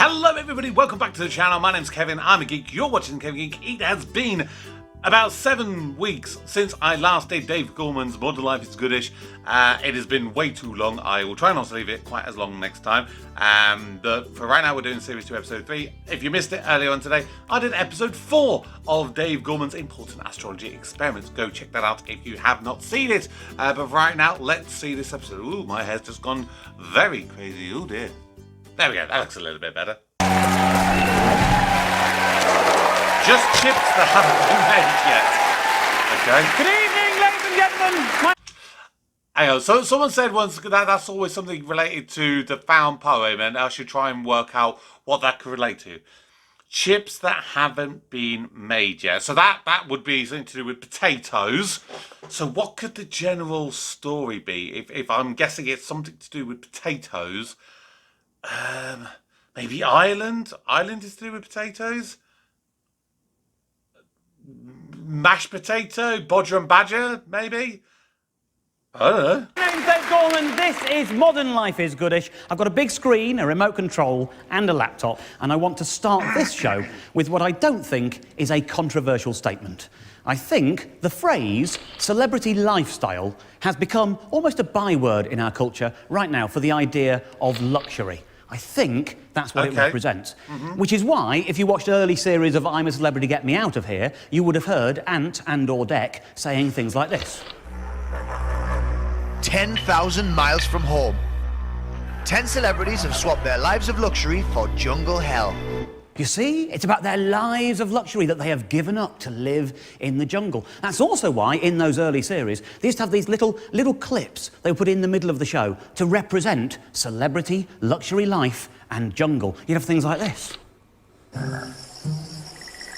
Hello everybody, welcome back to the channel. My name's Kevin, I'm a geek, you're watching Kevin the Geek. It has been about 7 weeks since I last did Dave Gorman's Modern Life is Goodish. It has been way too long. I will try not to leave it quite as long next time. But for right now we're doing Series 2 Episode 3. If you missed it earlier on today, I did Episode 4 of Dave Gorman's Important Astrology Experiments. Go check that out if you have not seen it. But right now, let's see this episode. Ooh, my hair's just gone very crazy. Oh dear. There we go, that looks a little bit better. Just chips that haven't been made yet. Okay. Good evening, ladies and gentlemen. Hang on, so someone said once that that's always something related to the found poem, and I should try and work out what that could relate to. Chips that haven't been made yet. So that would be something to do with potatoes. So what could the general story be? If I'm guessing it's something to do with potatoes. Maybe Ireland? Ireland is to do with potatoes? Mashed potato? Bodger and Badger, maybe? I don't know. My name's Dave Gorman. This is Modern Life is Goodish. I've got a big screen, a remote control, and a laptop, and I want to start this show with what I don't think is a controversial statement. I think the phrase celebrity lifestyle has become almost a byword in our culture right now for the idea of luxury. I think that's what it represents. Which is why, if you watched early series of I'm a Celebrity, Get Me Out of Here, you would have heard Ant and/or Dec saying things like this. 10,000 miles from home. 10 celebrities have swapped their lives of luxury for jungle hell. You see, it's about their lives of luxury that they have given up to live in the jungle. That's also why, in those early series, they used to have these little clips they would put in the middle of the show to represent celebrity, luxury life, and jungle. You'd have things like this.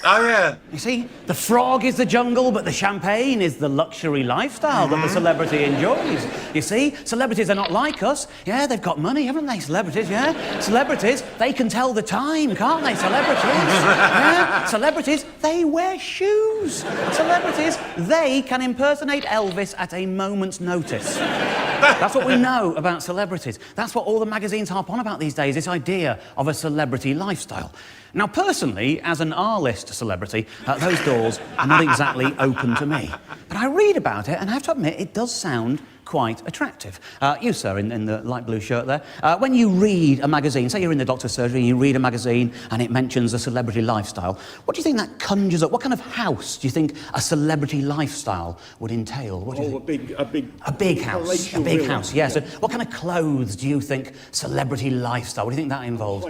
Oh, yeah. You see, the frog is the jungle, but the champagne is the luxury lifestyle that the celebrity enjoys. You see, celebrities are not like us. Yeah, they've got money, haven't they, celebrities, yeah? Celebrities, they can tell the time, can't they, celebrities? Yeah, celebrities, they wear shoes. Celebrities, they can impersonate Elvis at a moment's notice. That's what we know about celebrities. That's what all the magazines harp on about these days, this idea of a celebrity lifestyle. Now, personally, as an R-list celebrity, those doors are not exactly open to me. But I read about it, and I have to admit, it does sound quite attractive. You, sir, in the light blue shirt there, when you read a magazine, say you're in the doctor's surgery and you read a magazine and it mentions a celebrity lifestyle, what do you think that conjures up? What kind of house do you think a celebrity lifestyle would entail? What do you think? A big house. A big house, yes. And what kind of clothes do you think celebrity lifestyle, what do you think that involves?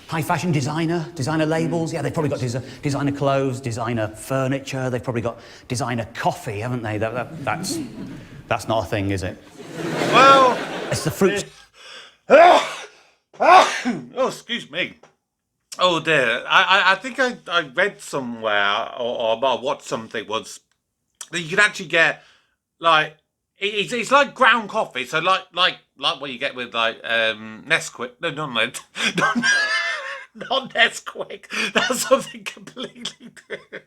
High fashion, designer labels. Yeah, they've probably got designer clothes, designer furniture. They've probably got designer coffee, haven't they? That's not a thing, is it? Well... It's the fruit... Oh, excuse me. Oh, dear. I think I read somewhere or watched something once that you can actually get, like... It's like ground coffee, so like what you get with, like, Nesquik. No, not Nesquik. That's something completely different.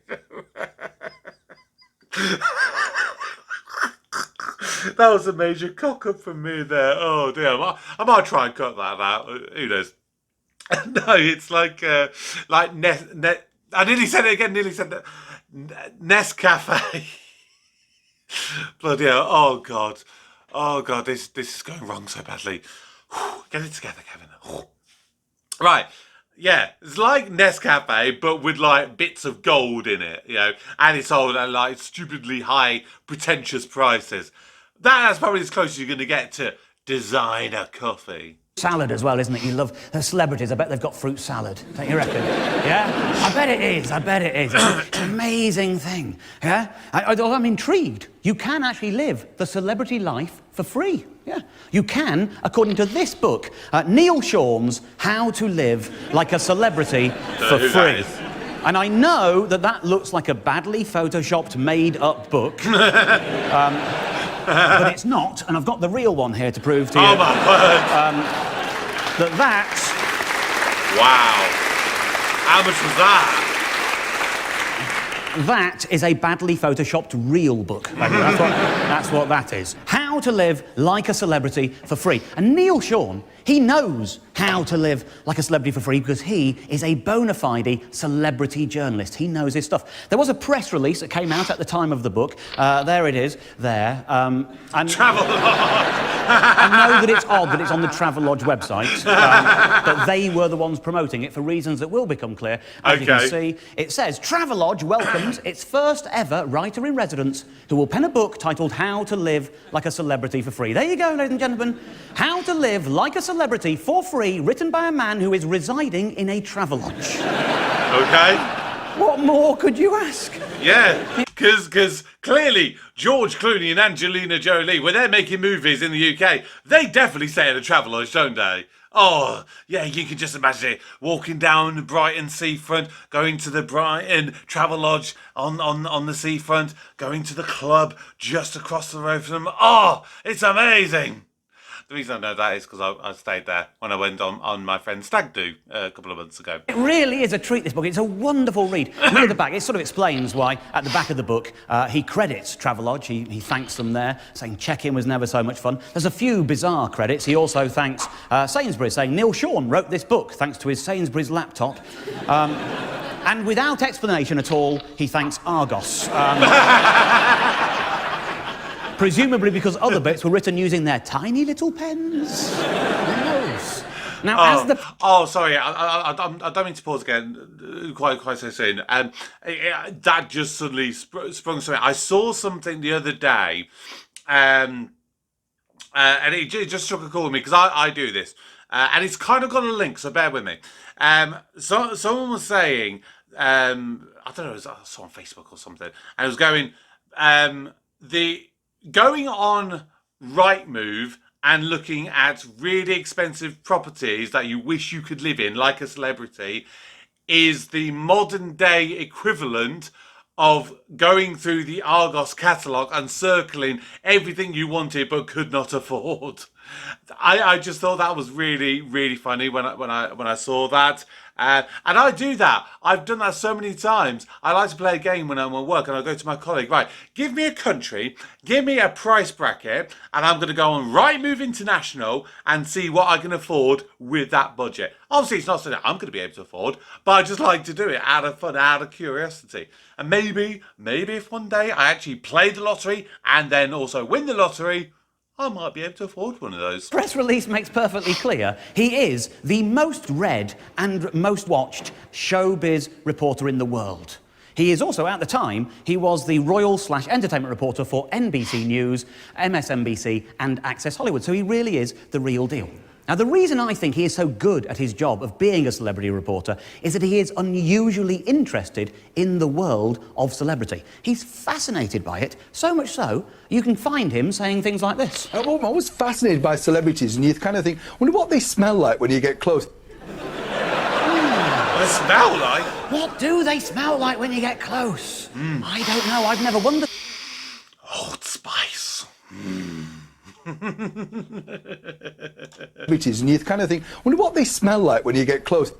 That was a major cock-up from me there. Oh, dear. I might try and cut that out. Who knows? No, it's like I nearly said it again, Nescafe. Bloody hell. Oh, God, this is going wrong so badly. Get it together, Kevin. Right. Yeah, it's like Nescafe, but with, like, bits of gold in it, you know, and it's sold at, like, stupidly high, pretentious prices. That's probably as close as you're going to get to designer coffee. Salad as well, isn't it? You love the celebrities. I bet they've got fruit salad. Don't you reckon? Yeah? I bet it is. It's an amazing thing. Yeah? I'm intrigued. You can actually live the celebrity life for free. Yeah. You can, according to this book, Neil Sean's How to Live Like a Celebrity for Free. And I know that looks like a badly photoshopped, made-up book. But it's not, and I've got the real one here to prove to you. Oh, my word. Wow. How much was that? That is a badly photoshopped real book. That's what that is. How to Live Like a Celebrity for Free. And Neil Sean, He knows how to live like a celebrity for free because he is a bona fide celebrity journalist. He knows his stuff. There was a press release that came out at the time of the book. There it is, there. And Travelodge! I know that it's odd that it's on the Travelodge website, but they were the ones promoting it for reasons that will become clear. As you can see, it says, Travelodge welcomes its first ever writer-in-residence who will pen a book titled How to Live Like a Celebrity for Free. There you go, ladies and gentlemen. How to Live Like a Celebrity for Free, written by a man who is residing in a Travelodge. Okay. What more could you ask? Yeah, because clearly George Clooney and Angelina Jolie, when they're making movies in the UK, they definitely stay at a Travelodge, don't they? Oh, yeah, you can just imagine it. Walking down the Brighton seafront, going to the Brighton Travelodge on the seafront, going to the club just across the road from them. Oh, it's amazing. The reason I know that is because I stayed there when I went on my friend's stag do a couple of months ago. It really is a treat, this book. It's a wonderful read. Near the back, it sort of explains why, at the back of the book, he credits Travelodge. He thanks them there, saying check-in was never so much fun. There's a few bizarre credits. He also thanks Sainsbury's, saying Neil Sean wrote this book thanks to his Sainsbury's laptop. And without explanation at all, he thanks Argos. Presumably because other bits were written using their tiny little pens. Who knows? Now, as the... Oh, sorry, I don't mean to pause again quite so soon. That just suddenly sprung something. I saw something the other day, and it just struck a chord with me, because I do this. And it's kind of got a link, so bear with me. So someone was saying, I don't know, I saw on Facebook or something, and it was going, going on Rightmove and looking at really expensive properties that you wish you could live in, like a celebrity, is the modern day equivalent of going through the Argos catalogue and circling everything you wanted but could not afford. I just thought that was really, really funny when I saw that. And I do that. I've done that so many times. I like to play a game when I'm at work, and I go to my colleague, right, give me a country, give me a price bracket, and I'm going to go on Rightmove International and see what I can afford with that budget. Obviously, it's not something I'm going to be able to afford, but I just like to do it out of fun, out of curiosity. And maybe if one day I actually play the lottery and then also win the lottery, I might be able to afford one of those. Press release makes perfectly clear he is the most read and most watched showbiz reporter in the world. He is also, at the time, he was the royal/entertainment reporter for NBC News, MSNBC and Access Hollywood, so he really is the real deal. Now, the reason I think he is so good at his job of being a celebrity reporter is that he is unusually interested in the world of celebrity. He's fascinated by it, so much so, you can find him saying things like this. I'm always fascinated by celebrities, and you kind of think, wonder what they smell like when you get close. What they smell like? What do they smell like when you get close? I don't know, I've never wondered. Old Spice. Celebrities, and you kind of think, wonder what they smell like when you get close.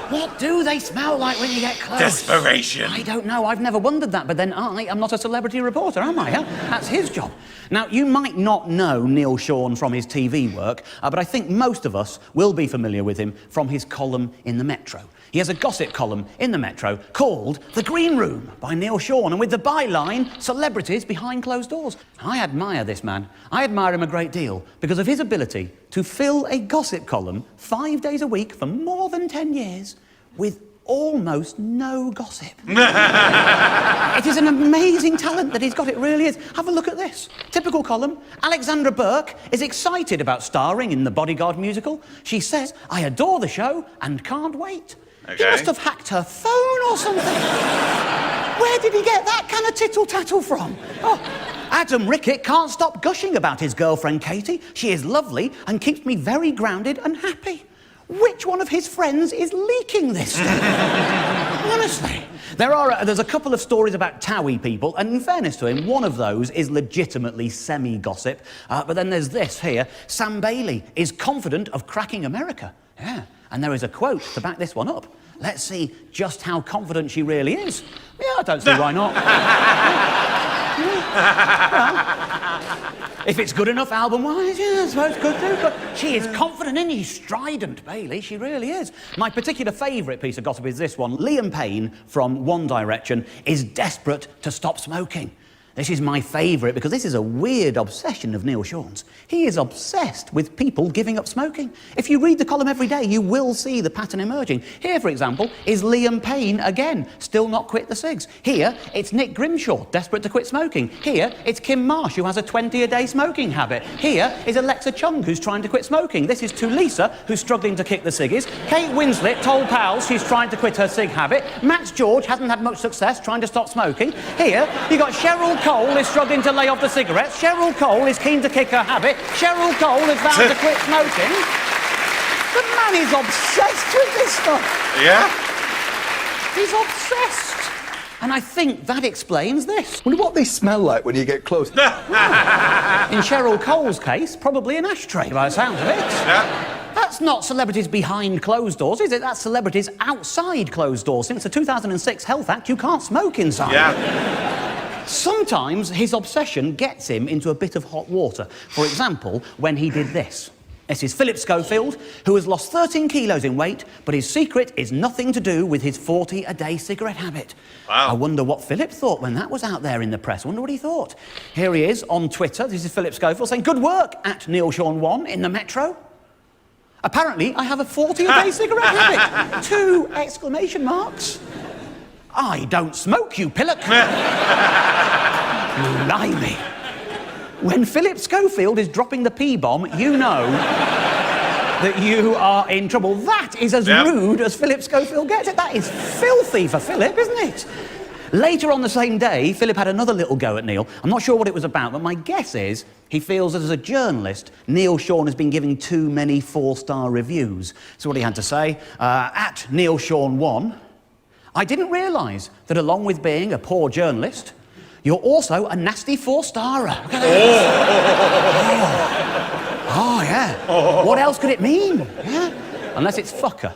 What do they smell like when you get close? Desperation. I don't know, I've never wondered that, but then I am not a celebrity reporter, am I? Huh? That's his job. Now, you might not know Neil Sean from his TV work, but I think most of us will be familiar with him from his column in the Metro. He has a gossip column in the Metro called The Green Room by Neil Sean, and with the byline, Celebrities Behind Closed Doors. I admire this man. I admire him a great deal because of his ability to fill a gossip column 5 days a week for more than 10 years with almost no gossip. It is an amazing talent that he's got, it really is. Have a look at this. Typical column. Alexandra Burke is excited about starring in the Bodyguard musical. She says, I adore the show and can't wait. Okay. He must have hacked her phone or something. Where did he get that kind of tittle-tattle from? Oh, Adam Rickett can't stop gushing about his girlfriend Katie. She is lovely and keeps me very grounded and happy. Which one of his friends is leaking this stuff? Honestly. There's a couple of stories about Towie people, and in fairness to him, one of those is legitimately semi-gossip. But then there's this here. Sam Bailey is confident of cracking America. Yeah. And there is a quote to back this one up. Let's see just how confident she really is. Yeah, I don't see why not. If it's good enough album-wise, yeah, I suppose it could do. But she is confident in you, strident, Bailey. She really is. My particular favourite piece of gossip is this one. Liam Payne from One Direction is desperate to stop smoking. This is my favourite because this is a weird obsession of Neil Sean's. He is obsessed with people giving up smoking. If you read the column every day, you will see the pattern emerging. Here, for example, is Liam Payne again, still not quit the cigs. Here, it's Nick Grimshaw, desperate to quit smoking. Here, it's Kim Marsh, who has a 20-a-day smoking habit. Here is Alexa Chung, who's trying to quit smoking. This is Tulisa, who's struggling to kick the ciggies. Kate Winslet told pals she's trying to quit her cig habit. Max George hasn't had much success trying to stop smoking. Here, you got Cheryl Cole is struggling to lay off the cigarettes. Cheryl Cole is keen to kick her habit. Cheryl Cole has vowed to quit smoking. The man is obsessed with this stuff. Yeah? He's obsessed. And I think that explains this. Wonder what they smell like when you get close. In Cheryl Cole's case, probably an ashtray by the sounds of it. Yeah. That's not celebrities behind closed doors, is it? That's celebrities outside closed doors. Since the 2006 Health Act, you can't smoke inside. Yeah. Sometimes his obsession gets him into a bit of hot water. For example, when he did this. This is Philip Schofield, who has lost 13 kilos in weight, but his secret is nothing to do with his 40-a-day cigarette habit. Wow. I wonder what Philip thought when that was out there in the press. I wonder what he thought. Here he is on Twitter. This is Philip Schofield saying, "Good work at Neil Sean 1 in the Metro. Apparently, I have a 40-a-day cigarette habit. 2 exclamation marks. I don't smoke, you pillock." Blimey. When Philip Schofield is dropping the P-bomb, you know that you are in trouble. That is as rude as Philip Schofield gets it. That is filthy for Philip, isn't it? Later on the same day, Philip had another little go at Neil. I'm not sure what it was about, but my guess is he feels that as a journalist, Neil Sean has been giving too many 4-star reviews. So what he had to say, at Neil Sean 1, "I didn't realise that along with being a poor journalist, you're also a nasty 4-starer." Oh, yeah. What else could it mean? Yeah. Unless it's fucker.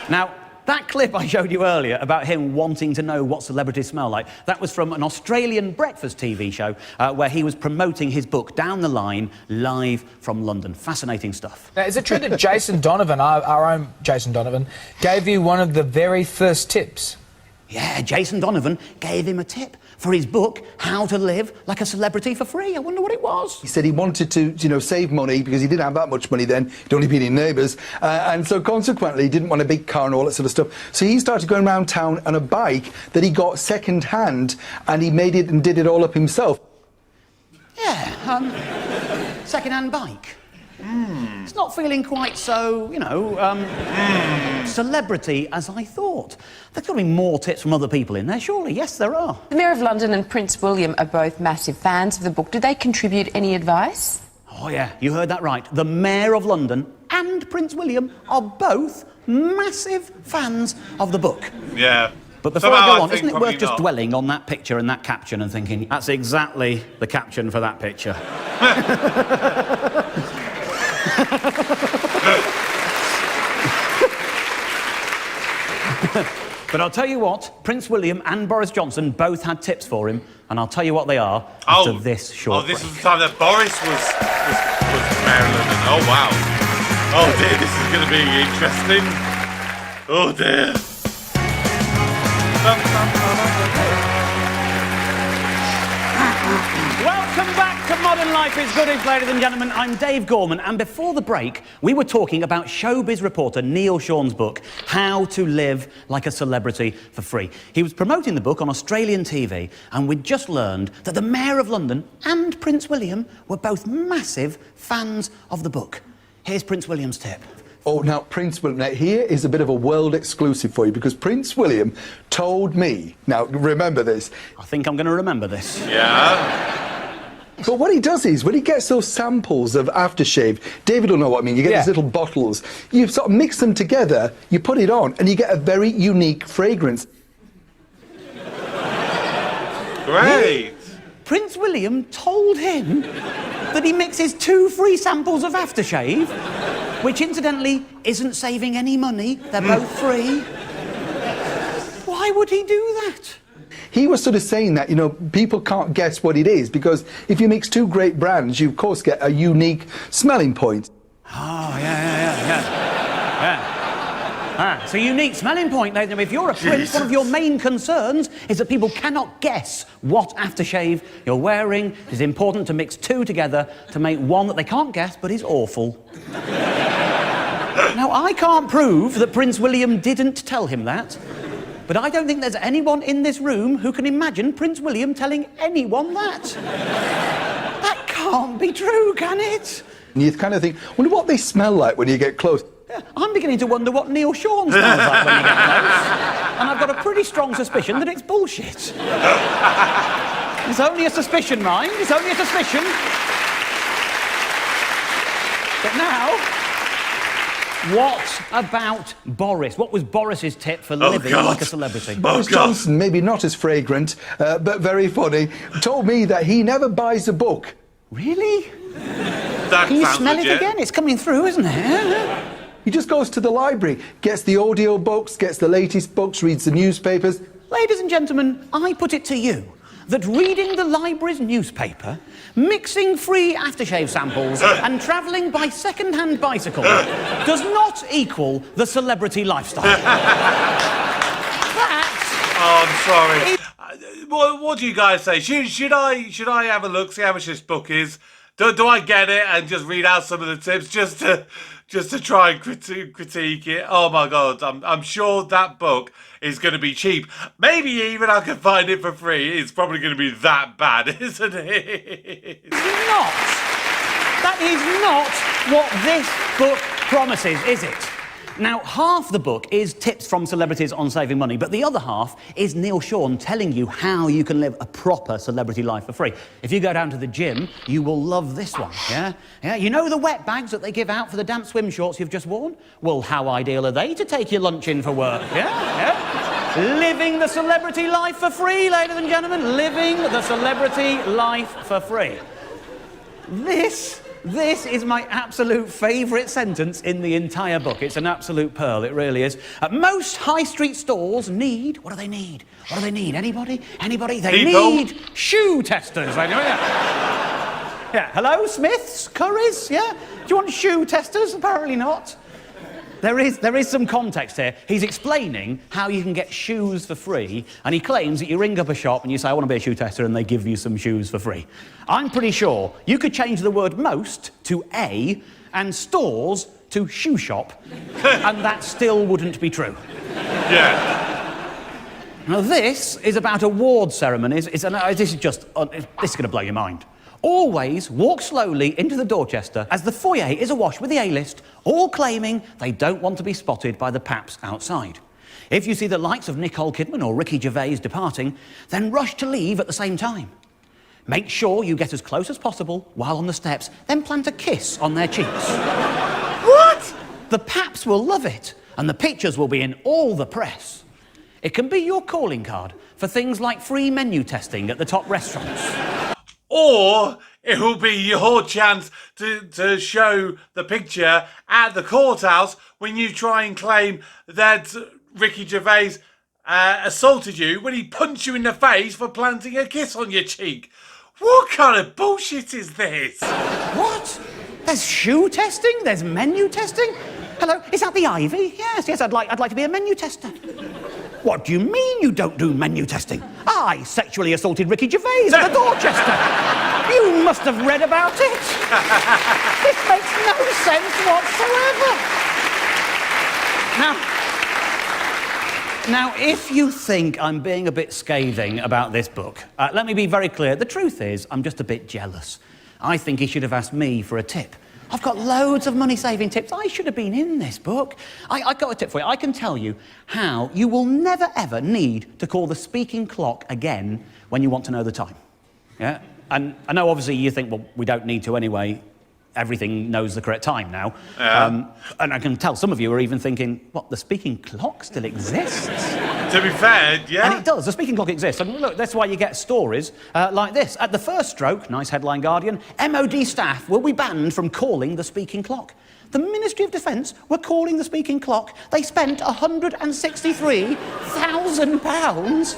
Now, that clip I showed you earlier about him wanting to know what celebrities smell like, that was from an Australian breakfast TV show where he was promoting his book Down the Line, live from London. Fascinating stuff. Now, is it true that Jason Donovan, our own Jason Donovan, gave you one of the very first tips? Yeah, Jason Donovan gave him a tip for his book, How to Live Like a Celebrity for Free. I wonder what it was. He said he wanted to, save money because he didn't have that much money then. He'd only been in Neighbours. And so consequently, he didn't want a big car and all that sort of stuff. So he started going around town on a bike that he got second-hand, and he made it and did it all up himself. Yeah, second-hand bike. It's not feeling quite so, celebrity as I thought. There's got to be more tips from other people in there, surely. Yes, there are. The Mayor of London and Prince William are both massive fans of the book. Did they contribute any advice? Oh, yeah, you heard that right. The Mayor of London and Prince William are both massive fans of the book. Yeah. But before I go on, isn't it worth just dwelling on that picture and that caption and thinking, that's exactly the caption for that picture? But I'll tell you what, Prince William and Boris Johnson both had tips for him, and I'll tell you what they are after this short break. Oh, this break. was the time that Boris was Maryland. Oh, wow. Oh, dear, this is going to be interesting. Oh, dear. Welcome back to Modern Life is Goodish, ladies and gentlemen. I'm Dave Gorman, and before the break, we were talking about showbiz reporter Neil Sean's book, How to Live Like a Celebrity for Free. He was promoting the book on Australian TV, and we'd just learned that the Mayor of London and Prince William were both massive fans of the book. Here's Prince William's tip. Oh, now, Prince William, now, here is a bit of a world exclusive for you, because Prince William told me, now, remember this. I think I'm going to remember this. Yeah. But what he does is, when he gets those samples of aftershave, David will know what I mean, you get these little bottles, you sort of mix them together, you put it on, and you get a very unique fragrance. Great. Prince William told him that he mixes 2 free samples of aftershave, which incidentally isn't saving any money. They're both free. Why would he do that? he was sort of saying that, you know, people can't guess what it is because if you mix two great brands, you of course get a unique smelling point. Oh, yeah. It's a unique smelling point. If you're a prince, one of your main concerns is that people cannot guess what aftershave you're wearing. It is important to mix two together to make one that they can't guess but is awful. Now, I can't prove that Prince William didn't tell him that, but I don't think there's anyone in this room who can imagine Prince William telling anyone that. That can't be true, can it? And you kind of think, wonder what they smell like when you get close. Yeah, I'm beginning to wonder what Neil Sean smells like when you get close. And I've got a pretty strong suspicion that it's bullshit. It's only a suspicion, mind. It's only a suspicion. But now, what about Boris? What was Boris's tip for living like a celebrity? Boris Johnson, maybe not as fragrant, but very funny, told me that he never buys a book. Really? That Can you sounds smell legit. it again? It's coming through, isn't it? He just goes to the library, gets the audio books, gets the latest books, reads the newspapers. Ladies and gentlemen, I put it to you that reading the library's newspaper, mixing free aftershave samples and travelling by second-hand bicycle does not equal the celebrity lifestyle. Oh, I'm sorry. What do you guys say? Should I have a look, see how much this book is? Do I get it and just read out some of the tips just to try and critique it? Oh my God, I'm sure that book is going to be cheap. Maybe even I can find it for free. It's probably going to be that bad, isn't it? That is not what this book promises, is it? Now, half the book is tips from celebrities on saving money, but the other half is Neil Sean telling you how you can live a proper celebrity life for free. If you go down to the gym, you will love this one, yeah? You know the wet bags that they give out for the damp swim shorts you've just worn? Well, how ideal are they to take your lunch in for work, yeah? Living the celebrity life for free, ladies and gentlemen. Living the celebrity life for free. This is my absolute favourite sentence in the entire book. It's an absolute pearl, it really is. Most high street stores need... What do they need? What do they need? Anybody? Anybody? They need shoe testers. I know, yeah, hello, Smiths? Currys? Yeah? Do you want shoe testers? Apparently not. There is some context here. He's explaining how you can get shoes for free, and he claims that you ring up a shop and you say, I want to be a shoe tester, and they give you some shoes for free. I'm pretty sure you could change the word most to a and stores to shoe shop, and that still wouldn't be true. Yeah. Now, this is about award ceremonies. This is going to blow your mind. Always walk slowly into the Dorchester as the foyer is awash with the A-list, all claiming they don't want to be spotted by the paps outside. If you see the likes of Nicole Kidman or Ricky Gervais departing, then rush to leave at the same time. Make sure you get as close as possible while on the steps, then plant a kiss on their cheeks. What? The paps will love it, and the pictures will be in all the press. It can be your calling card for things like free menu testing at the top restaurants. Or it will be your chance to show the picture at the courthouse when you try and claim that Ricky Gervais assaulted you when he punched you in the face for planting a kiss on your cheek. What kind of bullshit is this? What? There's shoe testing? There's menu testing? Hello, is that the Ivy? Yes, I'd like to be a menu tester. What do you mean you don't do menu testing? I sexually assaulted Ricky Gervais at the Dorchester. You must have read about it. This makes no sense whatsoever. Now, if you think I'm being a bit scathing about this book, let me be very clear. The truth is, I'm just a bit jealous. I think he should have asked me for a tip. I've got loads of money-saving tips. I should have been in this book. I got a tip for you. I can tell you how you will never, ever need to call the speaking clock again when you want to know the time. Yeah? And I know, obviously, you think, well, we don't need to anyway. Everything knows the correct time now. Yeah. And I can tell some of you are even thinking, what, the speaking clock still exists? To be fair, yeah. And it does. The speaking clock exists. And look, that's why you get stories like this. At the first stroke, nice headline, Guardian, MOD staff will be banned from calling the speaking clock. The Ministry of Defence were calling the speaking clock. They spent £163,000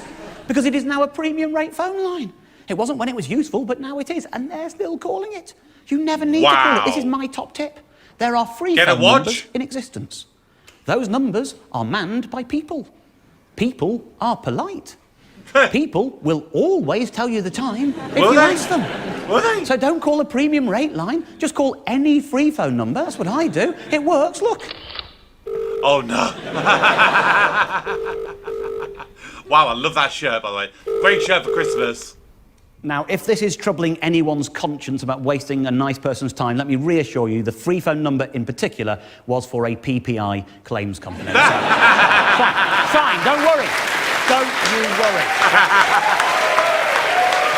because it is now a premium rate phone line. It wasn't when it was useful, but now it is, and they're still calling it. You never need to call it. This is my top tip. There are free phone numbers in existence. Those numbers are manned by people. People are polite. People will always tell you the time if you ask them. Will they? So don't call a premium rate line. Just call any free phone number. That's what I do. It works. Look. Oh, no. Wow, I love that shirt, by the way. Great shirt for Christmas. Now, if this is troubling anyone's conscience about wasting a nice person's time, let me reassure you the free phone number in particular was for a PPI claims company. So, fine, don't worry. Don't you worry.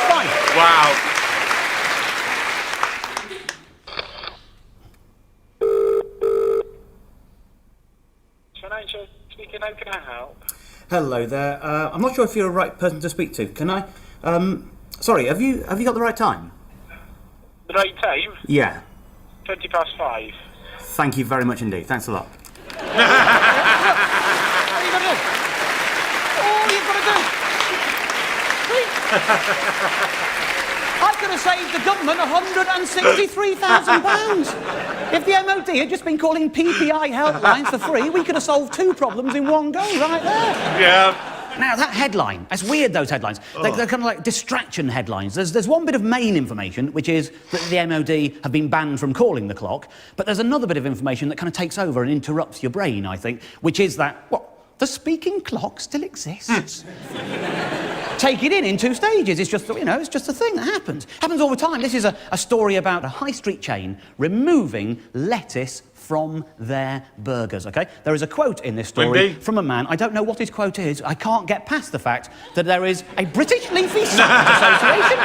Fine. Wow. Financial speaking, how can I help? Hello there. I'm not sure if you're the right person to speak to. Can I... Sorry, have you got the right time? The right time? Yeah. 5:20. Thank you very much indeed. Thanks a lot. What are you going to do? All you've got to do. I could have saved the government £163,000. If the MOD had just been calling PPI helplines for free, we could have solved 2 problems in one go right there. Yeah. Now, that headline, it's weird, those headlines. They're kind of like distraction headlines. There's one bit of main information, which is that the MOD have been banned from calling the clock, but there's another bit of information that kind of takes over and interrupts your brain, I think, which is that, the speaking clock still exists. Take it in 2 stages. It's just, it's just a thing that happens. Happens all the time. This is a story about a high street chain removing lettuce from their burgers, OK? There is a quote in this story from a man. I don't know what his quote is. I can't get past the fact that there is a British Leafy Salad Association.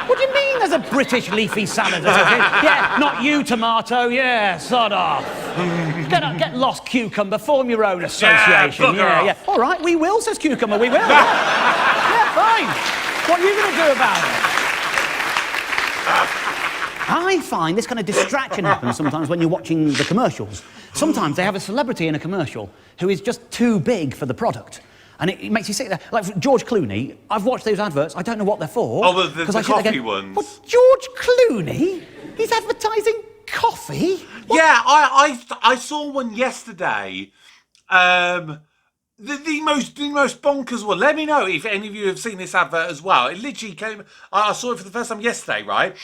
What do you mean there's a British Leafy Salad Association? Yeah, not you, tomato. Yeah, sod off. Get lost, cucumber. Form your own association. Yeah. All right, we will, says cucumber. We will. Yeah, fine. What are you going to do about it? I find this kind of distraction happens sometimes when you're watching the commercials. Sometimes they have a celebrity in a commercial who is just too big for the product. And it makes you sit there. Like George Clooney, I've watched those adverts, I don't know what they're for. Oh, the coffee ones. What, George Clooney? He's advertising coffee? What? Yeah, I saw one yesterday. The most bonkers one. Let me know if any of you have seen this advert as well. It literally came... I saw it for the first time yesterday, right?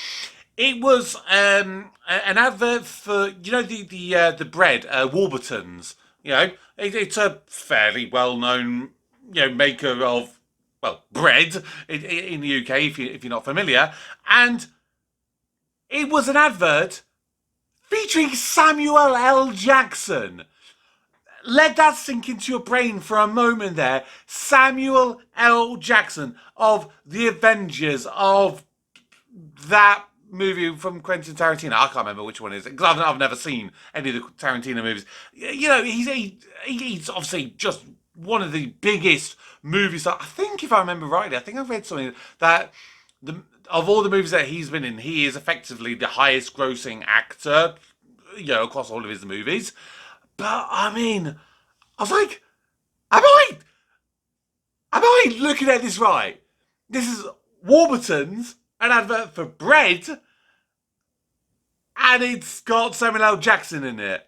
It was an advert for, the bread, Warburton's. It's a fairly well-known, maker of, bread in the UK, if you're not familiar. And it was an advert featuring Samuel L. Jackson. Let that sink into your brain for a moment there. Samuel L. Jackson of The Avengers, of that movie from Quentin Tarantino. I can't remember which one it is, because I've never seen any of the Tarantino movies. He's obviously just one of the biggest movies that, I think, if I remember rightly, I think I've read something that of all the movies that he's been in, he is effectively the highest grossing actor, across all of his movies. But, I mean, I was like, am I looking at this right? This is Warburton's, an advert for bread, and it's got Samuel L. Jackson in it.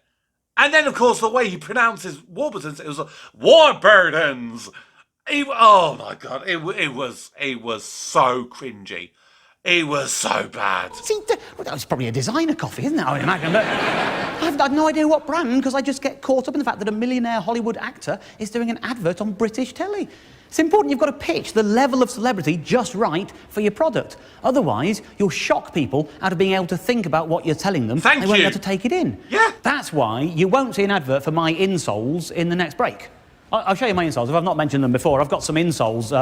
And then, of course, the way he pronounces Warburton's, it was Warburtons. Oh my God, it was so cringy. It was so bad. See, that was probably a designer coffee, isn't it? I would imagine. But I've had no idea what brand, because I just get caught up in the fact that a millionaire Hollywood actor is doing an advert on British telly. It's important you've got to pitch the level of celebrity just right for your product. Otherwise, you'll shock people out of being able to think about what you're telling them. Thank you. They won't be able to take it in. Yeah. That's why you won't see an advert for my insoles in the next break. I'll show you my insoles. If I've not mentioned them before, I've got some insoles.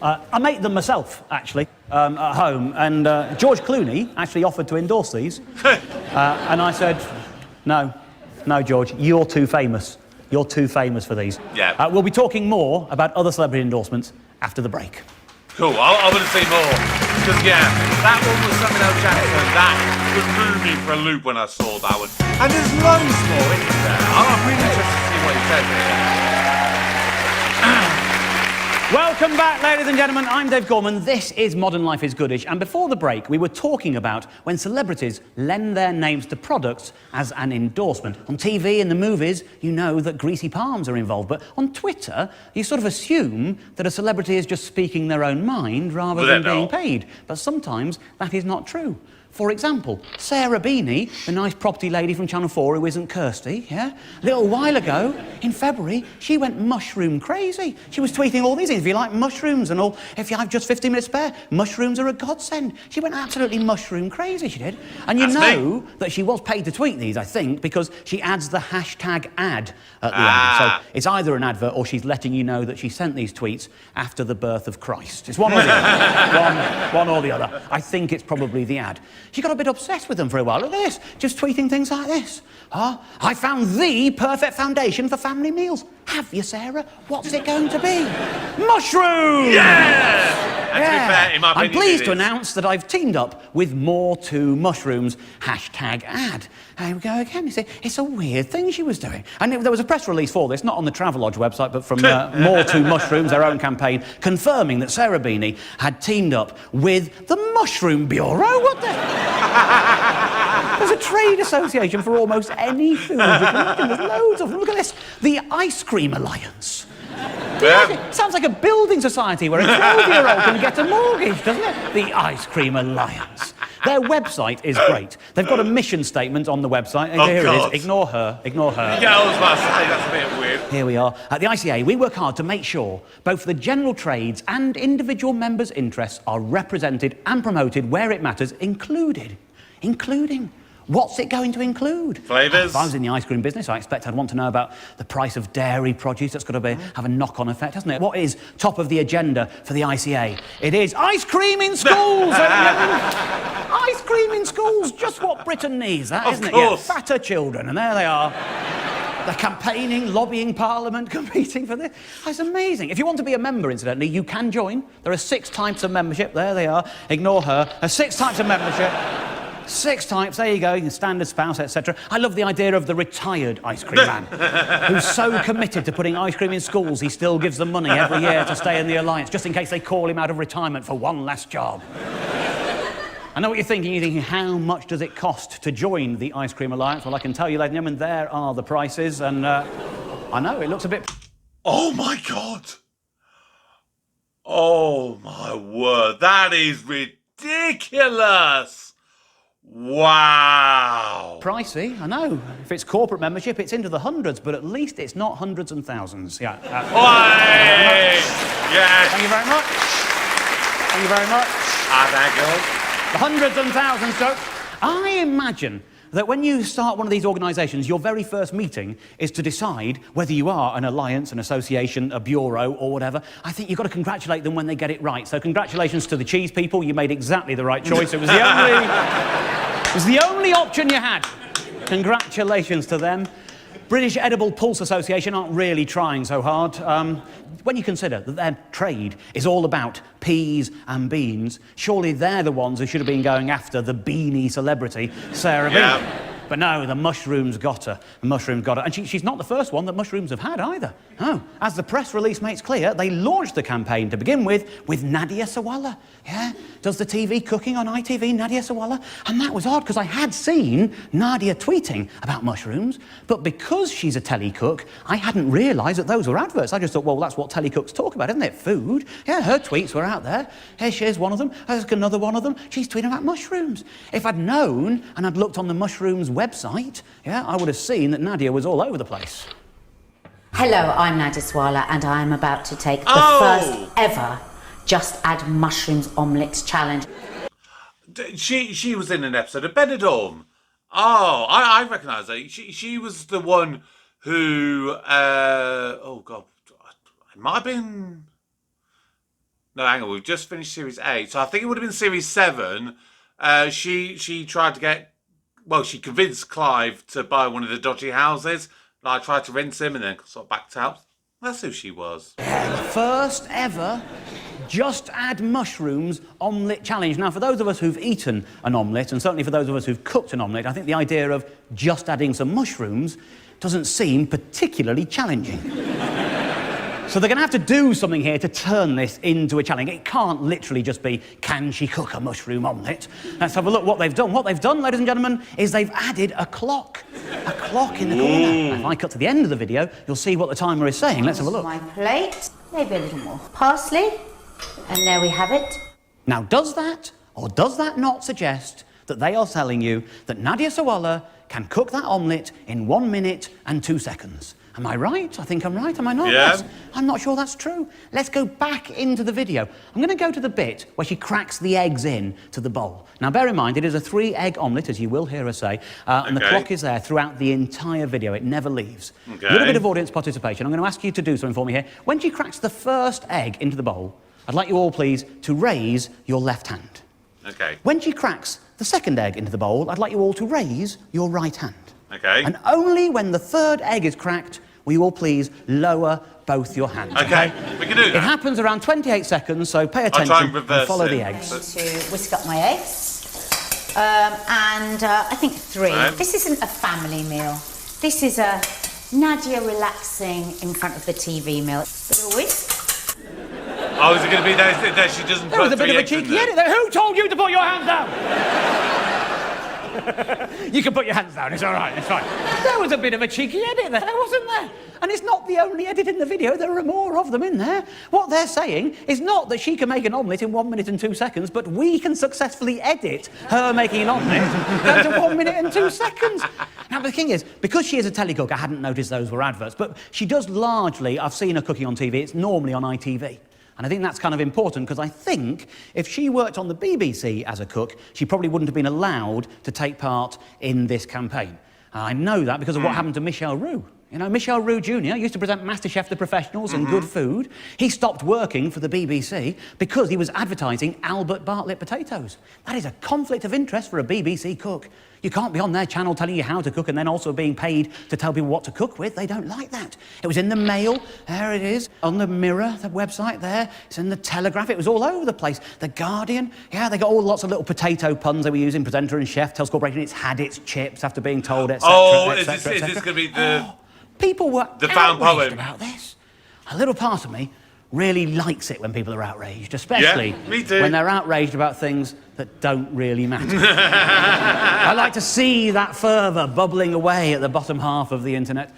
I make them myself, actually, at home. And George Clooney actually offered to endorse these. And I said, no, George, you're too famous. You're too famous for these. Yeah. We'll be talking more about other celebrity endorsements after the break. Cool, I want to see more. Because, that one was Samuel L. Jackson. That threw me for a loop when I saw that one. And there's loads more, isn't there? I'm really interested to see what he says here. Welcome Welcome back, ladies and gentlemen. I'm Dave Gorman. This is Modern Life is Goodish. And before the break, we were talking about when celebrities lend their names to products as an endorsement. On TV and the movies, you know that greasy palms are involved. But on Twitter, you sort of assume that a celebrity is just speaking their own mind rather than being paid. But sometimes that is not true. For example, Sarah Beanie, the nice property lady from Channel 4 who isn't Kirsty, yeah? A little while ago, in February, she went mushroom crazy. She was tweeting all these things. If you like mushrooms and all, if you have just 15 minutes spare, mushrooms are a godsend. She went absolutely mushroom crazy, she did. And you know that she was paid to tweet these, I think, because she adds the hashtag ad at the end. So it's either an advert or she's letting you know that she sent these tweets after the birth of Christ. It's one or the other. one or the other. I think it's probably the ad. She got a bit obsessed with them for a while. Look at this, just tweeting things like this. I found the perfect foundation for family meals. Have you, Sarah? What's it going to be? Mushrooms! Yeah! And to be fair, in my opinion, I'm pleased to announce that I've teamed up with More to Mushrooms hashtag ad. Here we go again. You see, it's a weird thing she was doing. And there was a press release for this, not on the Travelodge website, but from More to Mushrooms, their own campaign, confirming that Sarah Beanie had teamed up with the Mushroom Bureau. What the... There's a trade association for almost any food you can imagine. There's loads of them. Look at this. The Ice Cream Alliance. It sounds like a building society where a 12-year-old can get a mortgage, doesn't it? The Ice Cream Alliance. Their website is great. They've got a mission statement on the website. Here it is. Ignore her. Ignore her. Yeah, I was about to say, that's a bit weird. Here we are. At the ICA, we work hard to make sure both the general trades and individual members' interests are represented and promoted where it matters, including. What's it going to include? Flavours? If I was in the ice cream business, I expect I'd want to know about the price of dairy produce. That's got to have a knock-on effect, hasn't it? What is top of the agenda for the ICA? It is ice cream in schools! Ice cream in schools, just what Britain needs, isn't it? Yeah, fatter children, and there they are. They're campaigning, lobbying Parliament, competing for this. It's amazing. If you want to be a member, incidentally, you can join. There are 6 types of membership. There they are. Ignore her. There are 6 types of membership. 6 types, there you go, your standard spouse, etc. I love the idea of the retired ice cream man who's so committed to putting ice cream in schools he still gives them money every year to stay in the alliance, just in case they call him out of retirement for one last job. I know what you're thinking. You're thinking, how much does it cost to join the Ice Cream Alliance? Well, I can tell you, ladies and gentlemen, there are the prices, and I know, it looks a bit... Oh, my God! Oh, my word, that is ridiculous! Wow! Pricey, I know. If it's corporate membership, it's into the hundreds, but at least it's not hundreds and thousands. Yeah. Yes! Thank you very much. Thank you very much. Thank you. The hundreds and thousands, so I imagine that when you start one of these organisations, your very first meeting is to decide whether you are an alliance, an association, a bureau, or whatever. I think you've got to congratulate them when they get it right. So congratulations to the cheese people. You made exactly the right choice. It was the only option you had. Congratulations to them. British Edible Pulse Association aren't really trying so hard. When you consider that their trade is all about peas and beans, surely they're the ones who should have been going after the beanie celebrity, Sarah Beanie. But no, the mushrooms got her. The mushrooms got her. And she's not the first one that mushrooms have had either. No. As the press release makes clear, they launched the campaign to begin with Nadia Sawalha. Yeah? Does the TV cooking on ITV, Nadia Sawalha? And that was odd, because I had seen Nadia tweeting about mushrooms, but because she's a telly cook, I hadn't realised that those were adverts. I just thought, well, that's what telly cooks talk about, isn't it? Food. Yeah, her tweets were out there. Here's one of them. There's another one of them. She's tweeting about mushrooms. If I'd known and I'd looked on the mushrooms website, yeah, I would have seen that Nadia was all over the place. Hello, I'm Nadia Sawalha, and I'm about to take the first ever Just Add Mushrooms Omelette Challenge. She was in an episode of Benidorm. Oh, I recognise her. She was the one who... oh, God. It might have been... No, hang on. We've just finished Series 8. So I think it would have been Series 7. She tried to get... Well, she convinced Clive to buy one of the dodgy houses. I tried to rent him and then sort of backed out. That's who she was. First ever Just Add Mushrooms Omelette Challenge. Now, for those of us who've eaten an omelette, and certainly for those of us who've cooked an omelette, I think the idea of just adding some mushrooms doesn't seem particularly challenging. So they're going to have to do something here to turn this into a challenge. It can't literally just be, can she cook a mushroom omelette? Let's have a look what they've done. What they've done, ladies and gentlemen, is they've added a clock. A clock in the corner. Now, if I cut to the end of the video, you'll see what the timer is saying. Let's have a look. My plate, maybe a little more parsley, and there we have it. Now, does that or does that not suggest that they are telling you that Nadia Sawalha can cook that omelette in 1 minute and 2 seconds? Am I right? I think I'm right, am I not? Yeah. I'm not sure that's true. Let's go back into the video. I'm going to go to the bit where she cracks the eggs in to the bowl. Now, bear in mind, it is a 3-egg omelette, as you will hear her say, and the clock is there throughout the entire video. It never leaves. Okay. A little bit of audience participation. I'm going to ask you to do something for me here. When she cracks the first egg into the bowl, I'd like you all, please, to raise your left hand. Okay. When she cracks the second egg into the bowl, I'd like you all to raise your right hand. Okay. And only when the third egg is cracked will you all please lower both your hands. Okay, we can do that. It happens around 28 seconds, so pay attention I'll try and reverse follow it. the eggs. To whisk up my eggs. I think 3. Right. This isn't a family meal. This is a Nadia relaxing in front of the TV meal. Bit of a whisk. Oh, is it going to be that she doesn't There was put a bit 3 of a eggs in cheeky there? edit there. Who told you to put your hands down? You can put your hands down, it's all right, it's fine. There was a bit of a cheeky edit there, wasn't there? And it's not the only edit in the video, there are more of them in there. What they're saying is not that she can make an omelette in 1 minute and 2 seconds, but we can successfully edit her making an omelette down to 1 minute and 2 seconds. Now, the thing is, because she is a telecook, I hadn't noticed those were adverts, but she does largely, I've seen her cooking on TV, it's normally on ITV. And I think that's kind of important, because I think if she worked on the BBC as a cook, she probably wouldn't have been allowed to take part in this campaign. I know that because of what happened to Michel Roux. You know, Michel Roux Jr. used to present MasterChef The Professionals and Good Food. He stopped working for the BBC because he was advertising Albert Bartlett potatoes. That is a conflict of interest for a BBC cook. You can't be on their channel telling you how to cook and then also being paid to tell people what to cook with. They don't like that. It was in the Mail. There it is. On the Mirror, the website there. It's in the Telegraph. It was all over the place. The Guardian. Yeah, they got all lots of little potato puns they were using. Presenter and chef tells Corporation it's had its chips after being told, etc. Oh, et is cetera, et this cetera. going to be the... People were The found outraged poem. about this. A little part of me really likes it when people are outraged, especially me too. when they're outraged about things that don't really matter. I like to see that fervour bubbling away at the bottom half of the internet.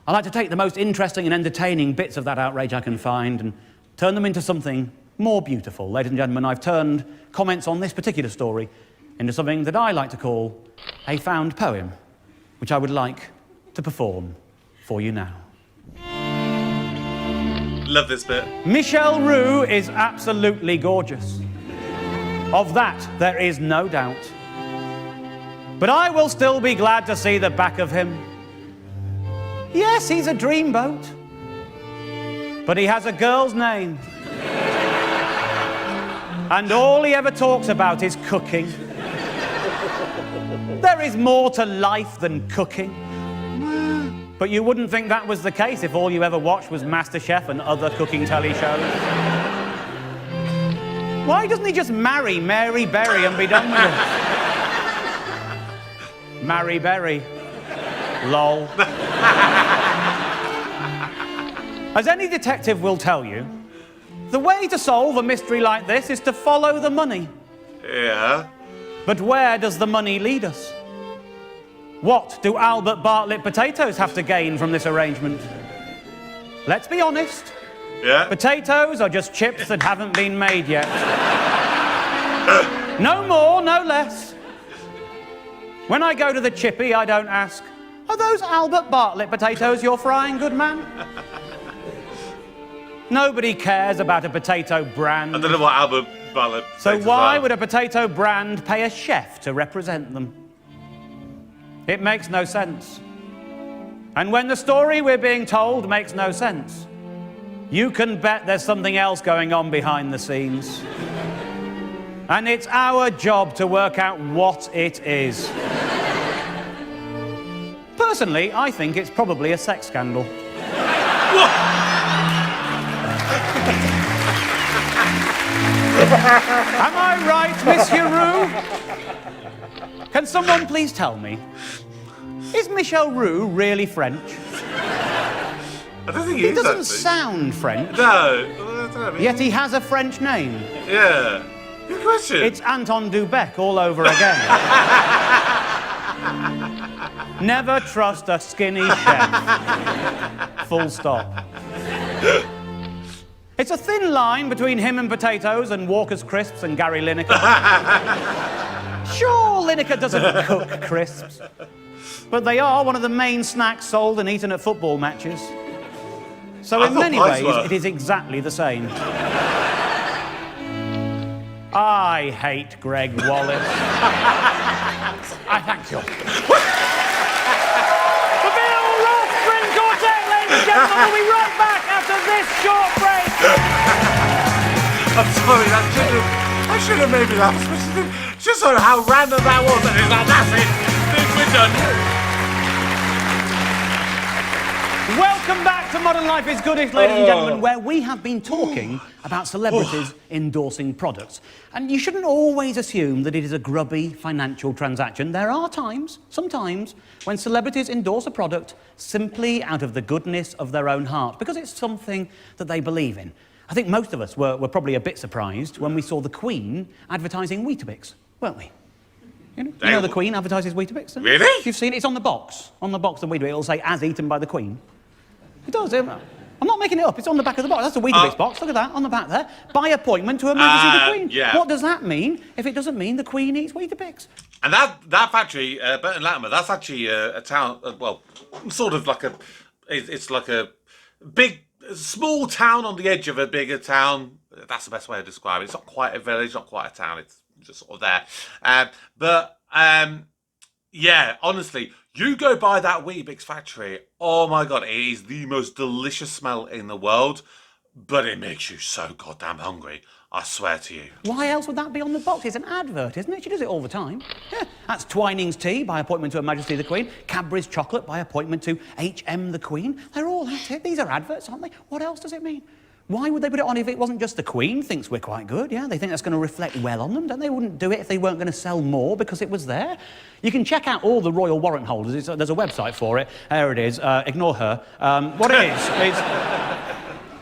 I like to take the most interesting and entertaining bits of that outrage I can find and turn them into something more beautiful. Ladies and gentlemen, I've turned comments on this particular story into something that I like to call a found poem, which I would like to perform for you now. Love this bit. Michel Roux is absolutely gorgeous. Of that, there is no doubt. But I will still be glad to see the back of him. Yes, he's a dreamboat. But he has a girl's name. And all he ever talks about is cooking. There is more to life than cooking. But you wouldn't think that was the case if all you ever watched was MasterChef and other cooking telly shows. Why doesn't he just marry Mary Berry and be done with it? Mary Berry. Lol. As any detective will tell you, the way to solve a mystery like this is to follow the money. Yeah. But where does the money lead us? What do Albert Bartlett potatoes have to gain from this arrangement? Let's be honest. Yeah. Potatoes are just chips that haven't been made yet. No more, no less. When I go to the chippy, I don't ask, are those Albert Bartlett potatoes you're frying, good man? Nobody cares about a potato brand. I don't know what Albert Bartlett So potatoes why are. would a potato brand pay a chef to represent them? It makes no sense. And when the story we're being told makes no sense, you can bet there's something else going on behind the scenes. And it's our job to work out what it is. Personally, I think it's probably a sex scandal. Am I right, Monsieur Roux? Can someone please tell me, is Michel Roux really French? I don't think he He is, doesn't actually. sound French. No. I don't know, Yet he has a French name. Yeah. Good question. It's Anton Dubek all over again. Never trust a skinny chef. Full stop. It's a thin line between him and potatoes and Walker's crisps and Gary Lineker. Sure, Lineker doesn't cook crisps, but they are one of the main snacks sold and eaten at football matches. So I in thought many pies ways, were. it is exactly the same. I hate Greg Wallace. I thank you. The Bill Ross String Quartet, ladies and gentlemen, will be right back after this short break. I'm sorry, I should have made me laugh, especially just on how random that was. And it's like, that's it. We're done. Welcome back to Modern Life is Goodish, ladies and gentlemen, where we have been talking about celebrities endorsing products. And you shouldn't always assume that it is a grubby financial transaction. There are times, sometimes, when celebrities endorse a product simply out of the goodness of their own heart, because it's something that they believe in. I think most of us were probably a bit surprised when we saw the Queen advertising Weetabix, weren't we? You know the Queen advertises Weetabix? Don't you? Really? You've seen it. It's on the box. On the box of Weetabix, it'll say, as eaten by the Queen. It does. I'm not making it up. It's on the back of the box. That's the Weetabix box. Look at that, on the back there. By appointment to Her Majesty the Queen. Yeah. What does that mean if it doesn't mean the Queen eats Weetabix? And that factory, Burton Latimer, that's actually a town, well, sort of like it's like a big, small town on the edge of a bigger town. That's the best way to describe it. It's not quite a village, not quite a town. It's just sort of there. Yeah, honestly, you go by that Weetabix factory, oh my God, it is the most delicious smell in the world, but it makes you so goddamn hungry. I swear to you. Why else would that be on the box? It's an advert, isn't it? She does it all the time. Yeah, that's Twining's tea by appointment to Her Majesty the Queen. Cadbury's chocolate by appointment to HM the Queen. They're all at it. These are adverts, aren't they? What else does it mean? Why would they put it on if it wasn't just the Queen thinks we're quite good? Yeah, they think that's going to reflect well on them, don't they? Wouldn't do it if they weren't going to sell more because it was there. You can check out all the royal warrant holders. There's a website for it. There it is. Ignore her. What it is...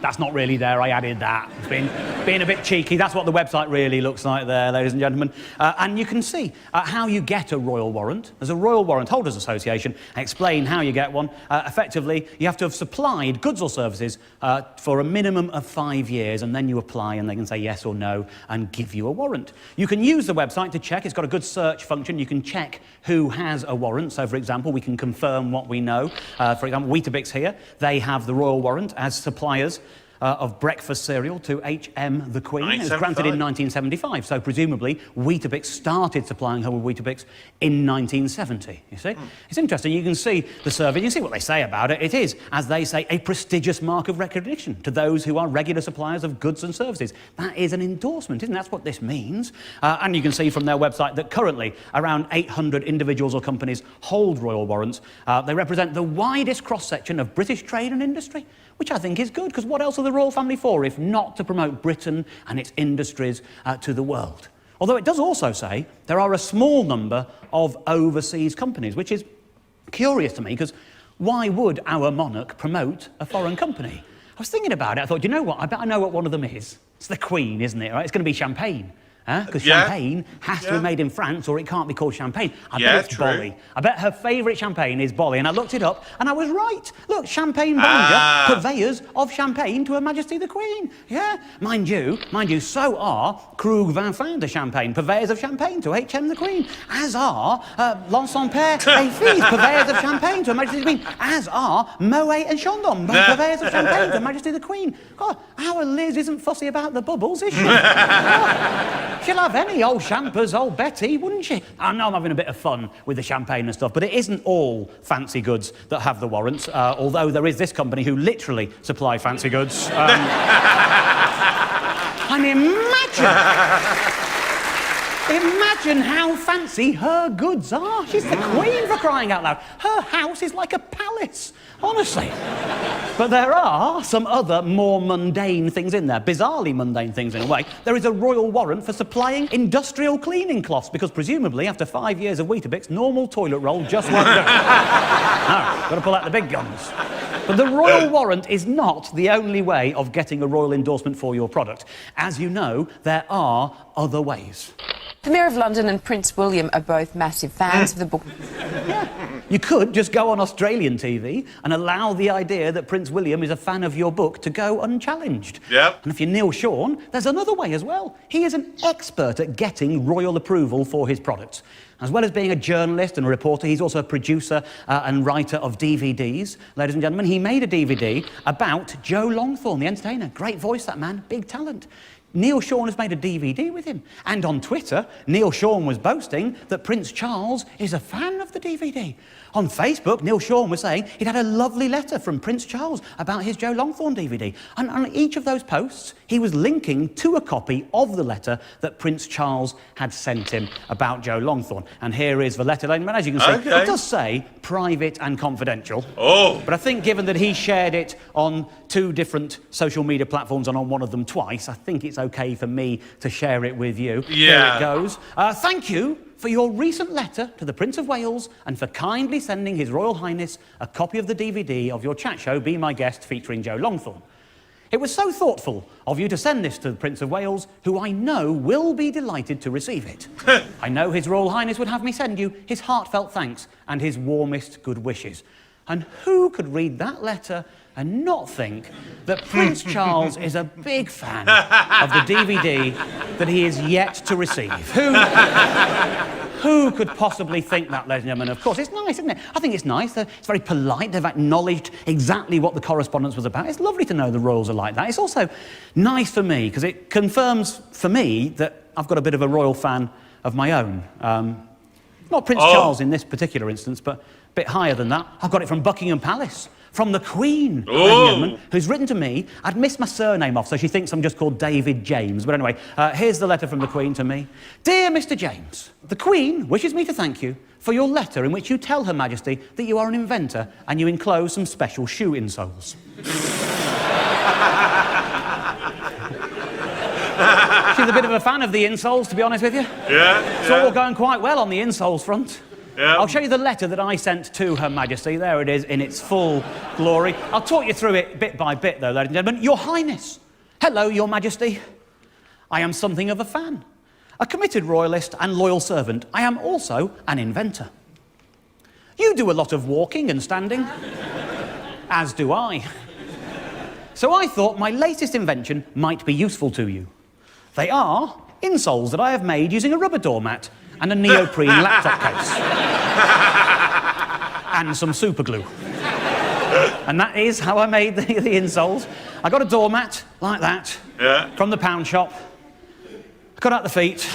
That's not really there, I added that. It's being a bit cheeky. That's what the website really looks like there, ladies and gentlemen. And you can see how you get a royal warrant. There's a Royal Warrant Holders Association. I explain how you get one. Effectively, you have to have supplied goods or services for a minimum of 5 years, and then you apply and they can say yes or no and give you a warrant. You can use the website to check. It's got a good search function. You can check who has a warrant. So, for example, we can confirm what we know. For example, Weetabix here, they have the royal warrant as suppliers of breakfast cereal to HM the Queen. It was granted in 1975, so presumably Weetabix started supplying her with Weetabix in 1970, you see? It's interesting, you can see the survey, you can see what they say about it. It is, as they say, a prestigious mark of recognition to those who are regular suppliers of goods and services. That is an endorsement, isn't it? That's what this means. And you can see from their website that currently around 800 individuals or companies hold royal warrants. They represent the widest cross-section of British trade and industry, which I think is good, because what else are the royal family for if not to promote Britain and its industries to the world? Although it does also say there are a small number of overseas companies, which is curious to me, because why would our monarch promote a foreign company? I was thinking about it, I thought, you know what, I bet I know what one of them is. It's the Queen, isn't it, right? It's going to be champagne. Because champagne has to be made in France or it can't be called champagne. I bet it's Bolly. I bet her favourite champagne is Bolly. And I looked it up and I was right. Look, Champagne Bollinger, purveyors of champagne to Her Majesty the Queen. Yeah, mind you, so are Krug Vinfin de Champagne, purveyors of champagne to HM the Queen. As are L'Ensemble et Fils, purveyors of champagne to Her Majesty the Queen. As are Moet and Chandon, purveyors of champagne to Her Majesty the Queen. God, our Liz isn't fussy about the bubbles, is she? She'll have any old champers, old Betty, wouldn't she? I know I'm having a bit of fun with the champagne and stuff, but it isn't all fancy goods that have the warrants, although there is this company who literally supply fancy goods. And imagine how fancy her goods are. She's the Queen, for crying out loud. Her house is like a palace, honestly. But there are some other more mundane things in there, bizarrely mundane things in a way. There is a royal warrant for supplying industrial cleaning cloths, because presumably after 5 years of Weetabix, normal toilet roll just won't do. No, got to pull out the big guns. But the royal warrant is not the only way of getting a royal endorsement for your product. As you know, there are other ways. The Mayor of London and Prince William are both massive fans of the book. You could just go on Australian TV and allow the idea that Prince William is a fan of your book to go unchallenged. Yep. And if you're Neil Sean, there's another way as well. He is an expert at getting royal approval for his products. As well as being a journalist and a reporter, he's also a producer and writer of DVDs. Ladies and gentlemen, he made a DVD about Joe Longthorne, the entertainer. Great voice, that man, big talent. Neil Sean has made a DVD with him. And on Twitter, Neil Sean was boasting that Prince Charles is a fan of the DVD. On Facebook, Neil Sean was saying he'd had a lovely letter from Prince Charles about his Joe Longthorne DVD. And on each of those posts, he was linking to a copy of the letter that Prince Charles had sent him about Joe Longthorne. And here is the letter. And as you can see, it does say private and confidential. Oh. But I think given that he shared it on 2 different social media platforms and on one of them twice, I think it's okay for me to share it with you. Yeah. Here it goes. Thank you for your recent letter to the Prince of Wales and for kindly sending His Royal Highness a copy of the DVD of your chat show, Be My Guest, featuring Joe Longthorne. It was so thoughtful of you to send this to the Prince of Wales, who I know will be delighted to receive it. I know His Royal Highness would have me send you his heartfelt thanks and his warmest good wishes. And who could read that letter and not think that Prince Charles is a big fan of the DVD that he is yet to receive? Who could possibly think that, ladies and gentlemen? Of course, it's nice, isn't it? I think it's nice. It's very polite. They've acknowledged exactly what the correspondence was about. It's lovely to know the royals are like that. It's also nice for me, because it confirms for me that I've got a bit of a royal fan of my own. Not Prince Charles in this particular instance, but a bit higher than that. I've got it from Buckingham Palace. From the Queen, ladies and gentlemen, who's written to me. I'd missed my surname off, so she thinks I'm just called David James. But anyway, here's the letter from the Queen to me. Dear Mr. James, the Queen wishes me to thank you for your letter in which you tell Her Majesty that you are an inventor and you enclose some special shoe insoles. She's a bit of a fan of the insoles, to be honest with you. Yeah. It's all going quite well on the insoles front. Yeah. I'll show you the letter that I sent to Her Majesty. There it is in its full glory. I'll talk you through it bit by bit, though, ladies and gentlemen. Your Highness. Hello, Your Majesty. I am something of a fan. A committed royalist and loyal servant. I am also an inventor. You do a lot of walking and standing. As do I. So I thought my latest invention might be useful to you. They are insoles that I have made using a rubber doormat and a neoprene laptop case. And some super glue. And that is how I made the insoles. I got a doormat, like that, from the pound shop. I cut out the feet.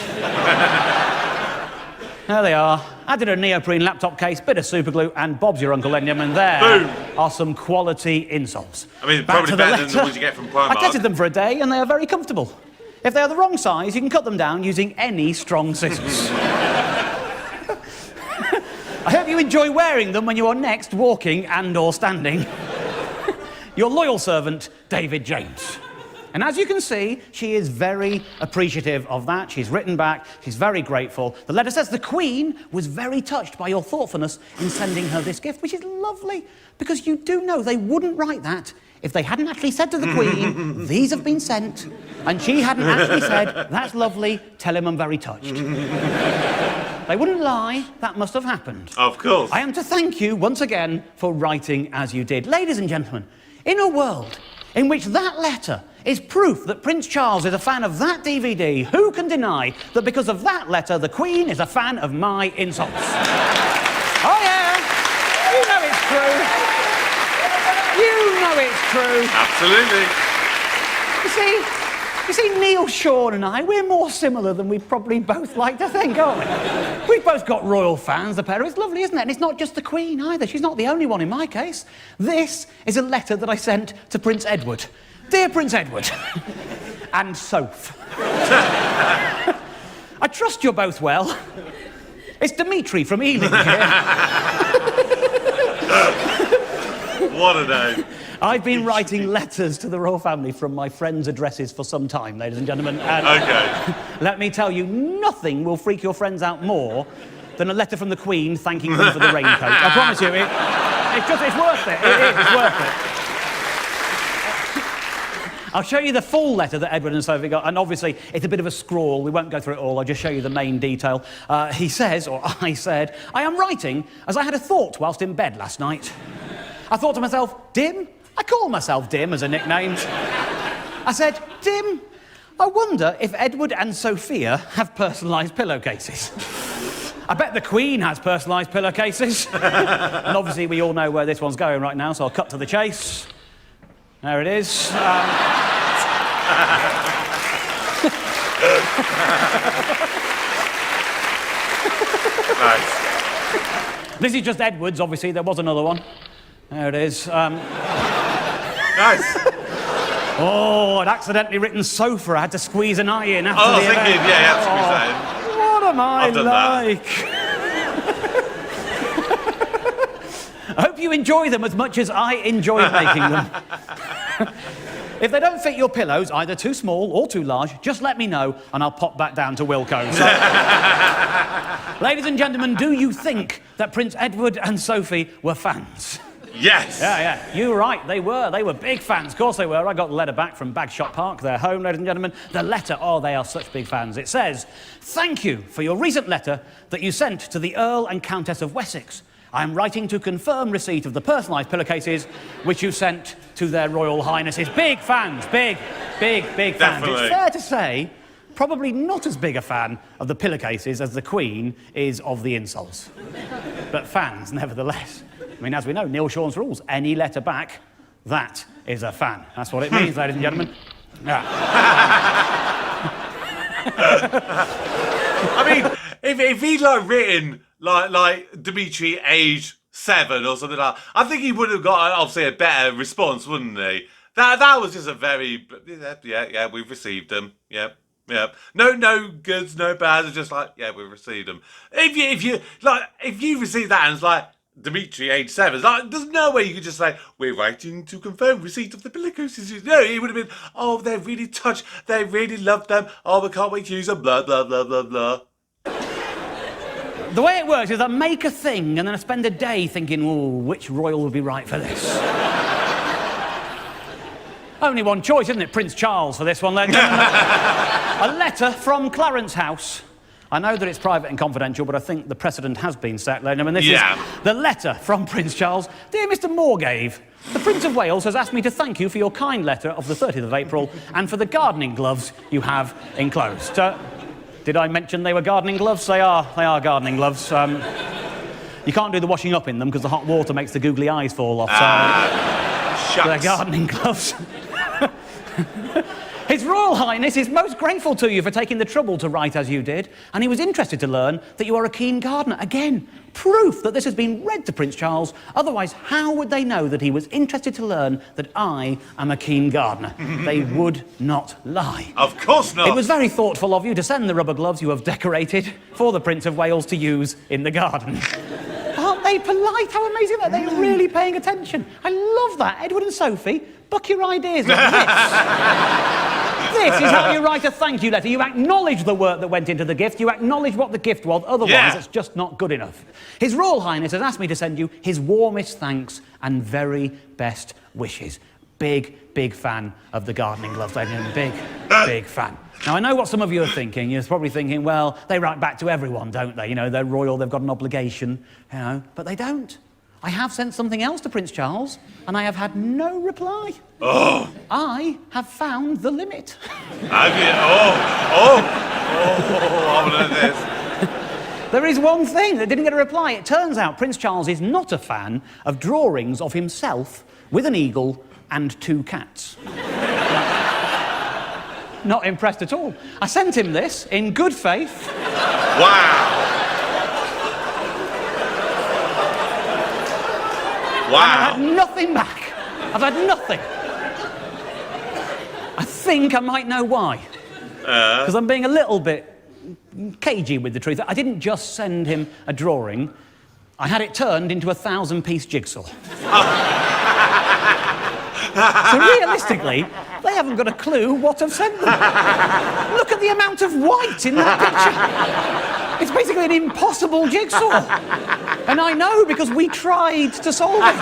There they are. Added a neoprene laptop case, bit of super glue, and Bob's your uncle, and there are some quality insoles. I mean, probably better than the ones you get from Primark. I tested them for a day, and they are very comfortable. If they are the wrong size, you can cut them down using any strong scissors. I hope you enjoy wearing them when you are next walking and or standing. Your loyal servant, David James. And as you can see, she is very appreciative of that. She's written back. She's very grateful. The letter says the Queen was very touched by your thoughtfulness in sending her this gift, which is lovely, because you do know they wouldn't write that if they hadn't actually said to the Queen, these have been sent, and she hadn't actually said, that's lovely, tell him I'm very touched. They wouldn't lie, that must have happened. Of course. I am to thank you once again for writing as you did. Ladies and gentlemen, in a world in which that letter is proof that Prince Charles is a fan of that DVD, who can deny that because of that letter, the Queen is a fan of my insults? Oh yeah, you know it's true. You know it's true. Absolutely. You see, Neil Sean and I, we're more similar than we probably both like to think, aren't we? We've both got royal fans, the pair of us. It's lovely, isn't it? And it's not just the Queen either. She's not the only one in my case. This is a letter that I sent to Prince Edward. Dear Prince Edward, and Soph. I trust you're both well. It's Dimitri from Ealing here. What a name. I've been writing letters to the royal family from my friends' addresses for some time, ladies and gentlemen. And let me tell you, nothing will freak your friends out more than a letter from the Queen thanking them for the raincoat. I promise you it. It's worth it. It's worth it. I'll show you the full letter that Edward and Sophie got, and obviously it's a bit of a scrawl. We won't go through it all. I'll just show you the main detail. He says, or I said, I am writing as I had a thought whilst in bed last night. I thought to myself, Dim? I call myself Dim as a nickname. I said, Dim, I wonder if Edward and Sophia have personalised pillowcases. I bet the Queen has personalised pillowcases. And obviously we all know where this one's going right now, so I'll cut to the chase. There it is. Nice. This is just Edward's, obviously. There was another one. There it is. Nice. Oh, I'd accidentally written sofa. I had to squeeze an eye in after I was the thinking, event. yeah, you have to squeeze that in. What am I I've done like? I hope you enjoy them as much as I enjoy making them. If they don't fit your pillows, either too small or too large, just let me know and I'll pop back down to Wilco's. Ladies and gentlemen, do you think that Prince Edward and Sophie were fans? Yes. Yeah, you were right, they were. They were big fans, of course they were. I got the letter back from Bagshot Park, their home, ladies and gentlemen. The letter, oh, they are such big fans. It says, thank you for your recent letter that you sent to the Earl and Countess of Wessex. I am writing to confirm receipt of the personalised pillowcases which you sent to their Royal Highnesses. Big fans, big fans. Definitely. It's fair to say, probably not as big a fan of the pillowcases as the Queen is of the insults. But fans, nevertheless. I mean, as we know, Neil Sean's rules, any letter back, that is a fan. That's what it means, ladies and gentlemen. Yeah. I mean, if he'd like written like Dimitri age 7 or something like that, I think he would have got obviously a better response, wouldn't he? That was just a very yeah, we've received them. Yep. No goods, no bads. It's just like, yeah, we've received them. If you receive that and it's like Dimitri, age 7, like, there's no way you could just say, we're writing to confirm receipt of the pillowcases. No, it would have been, oh, they're really touched, they really love them, oh, we can't wait to use them, blah, blah, blah, blah, blah. The way it works is I make a thing and then I spend a day thinking, oh, which royal would be right for this? Only one choice, isn't it? Prince Charles for this one, then. A letter from Clarence House. I know that it's private and confidential, but I think the precedent has been set, ladies. And this is the letter from Prince Charles. Dear Mr. Morgave, the Prince of Wales has asked me to thank you for your kind letter of the 30th of April and for the gardening gloves you have enclosed. Did I mention they were gardening gloves? They are gardening gloves. You can't do the washing up in them because the hot water makes the googly eyes fall off. So they're gardening gloves. His Royal Highness is most grateful to you for taking the trouble to write as you did, and he was interested to learn that you are a keen gardener. Again, proof that this has been read to Prince Charles. Otherwise, how would they know that he was interested to learn that I am a keen gardener? They would not lie. Of course not. It was very thoughtful of you to send the rubber gloves you have decorated for the Prince of Wales to use in the garden. Aren't they polite? How amazing that they're really paying attention. I love that. Edward and Sophie, book your ideas like this. This is how you write a thank you letter. You acknowledge the work that went into the gift. You acknowidge what the gift was. Otherwise, it's just not good enough. His Royal Highness has asked me to send you his warmest thanks and very best wishes. Big fan of the gardening gloves, ladies and gentlemen. Big fan. Now, I know what some of you are thinking. You're probably thinking, well, they write back to everyone, don't they? You know, they're royal, they've got an obligation, you know, but they don't. I have sent something else to Prince Charles, and I have had no reply. Oh! I have found the limit. Have you? I want to know this. There is one thing that didn't get a reply. It turns out Prince Charles is not a fan of drawings of himself with an eagle and 2 cats. Not impressed at all. I sent him this in good faith. Wow! I've had nothing back. I've had nothing. I think I might know why. Because I'm being a little bit cagey with the truth. I didn't just send him a drawing. I had it turned into a 1,000-piece jigsaw. So realistically, they haven't got a clue what I've sent them. Look at the amount of white in that picture. It's basically an impossible jigsaw. And I know because we tried to solve it.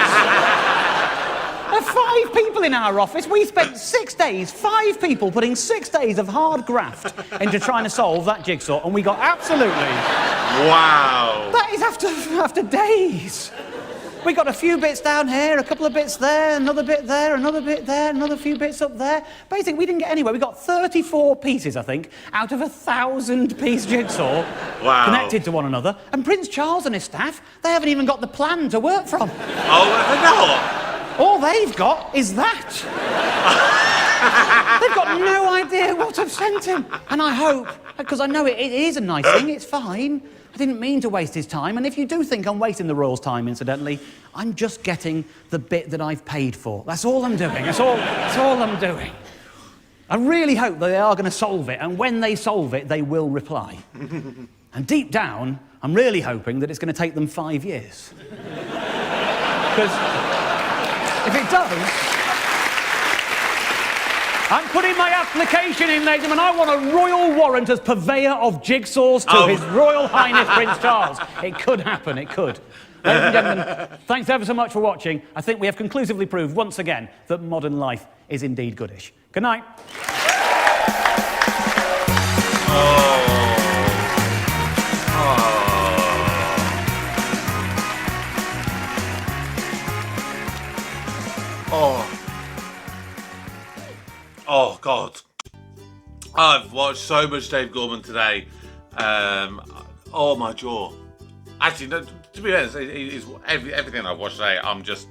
There are 5 people in our office. We spent 6 days, 5 people putting 6 days of hard graft into trying to solve that jigsaw, and we got absolutely... Wow. That is after days. We got a few bits down here, a couple of bits there, another bit there, another bit there, another few bits up there. Basically, we didn't get anywhere. We got 34 pieces, I think, out of a 1,000-piece jigsaw connected to one another. And Prince Charles and his staff, they haven't even got the plan to work from. Oh, no. All they've got is that. They've got no idea what I've sent him. And I hope, because I know it is a nice thing, it's fine. I didn't mean to waste his time, and if you do think I'm wasting the royals' time, incidentally, I'm just getting the bit that I've paid for. That's all I'm doing. That's all I'm doing. I really hope that they are going to solve it, and when they solve it, they will reply. And deep down, I'm really hoping that it's going to take them 5 years. Because if it does... I'm putting my application in, ladies and gentlemen. I want a royal warrant as purveyor of jigsaws to His Royal Highness Prince Charles. It could happen, it could. Ladies and gentlemen, thanks ever so much for watching. I think we have conclusively proved once again that modern life is indeed goodish. Good night. Oh, God. I've watched so much Dave Gorman today. Oh, my jaw. Actually, no, to be honest, everything I've watched today, I'm just...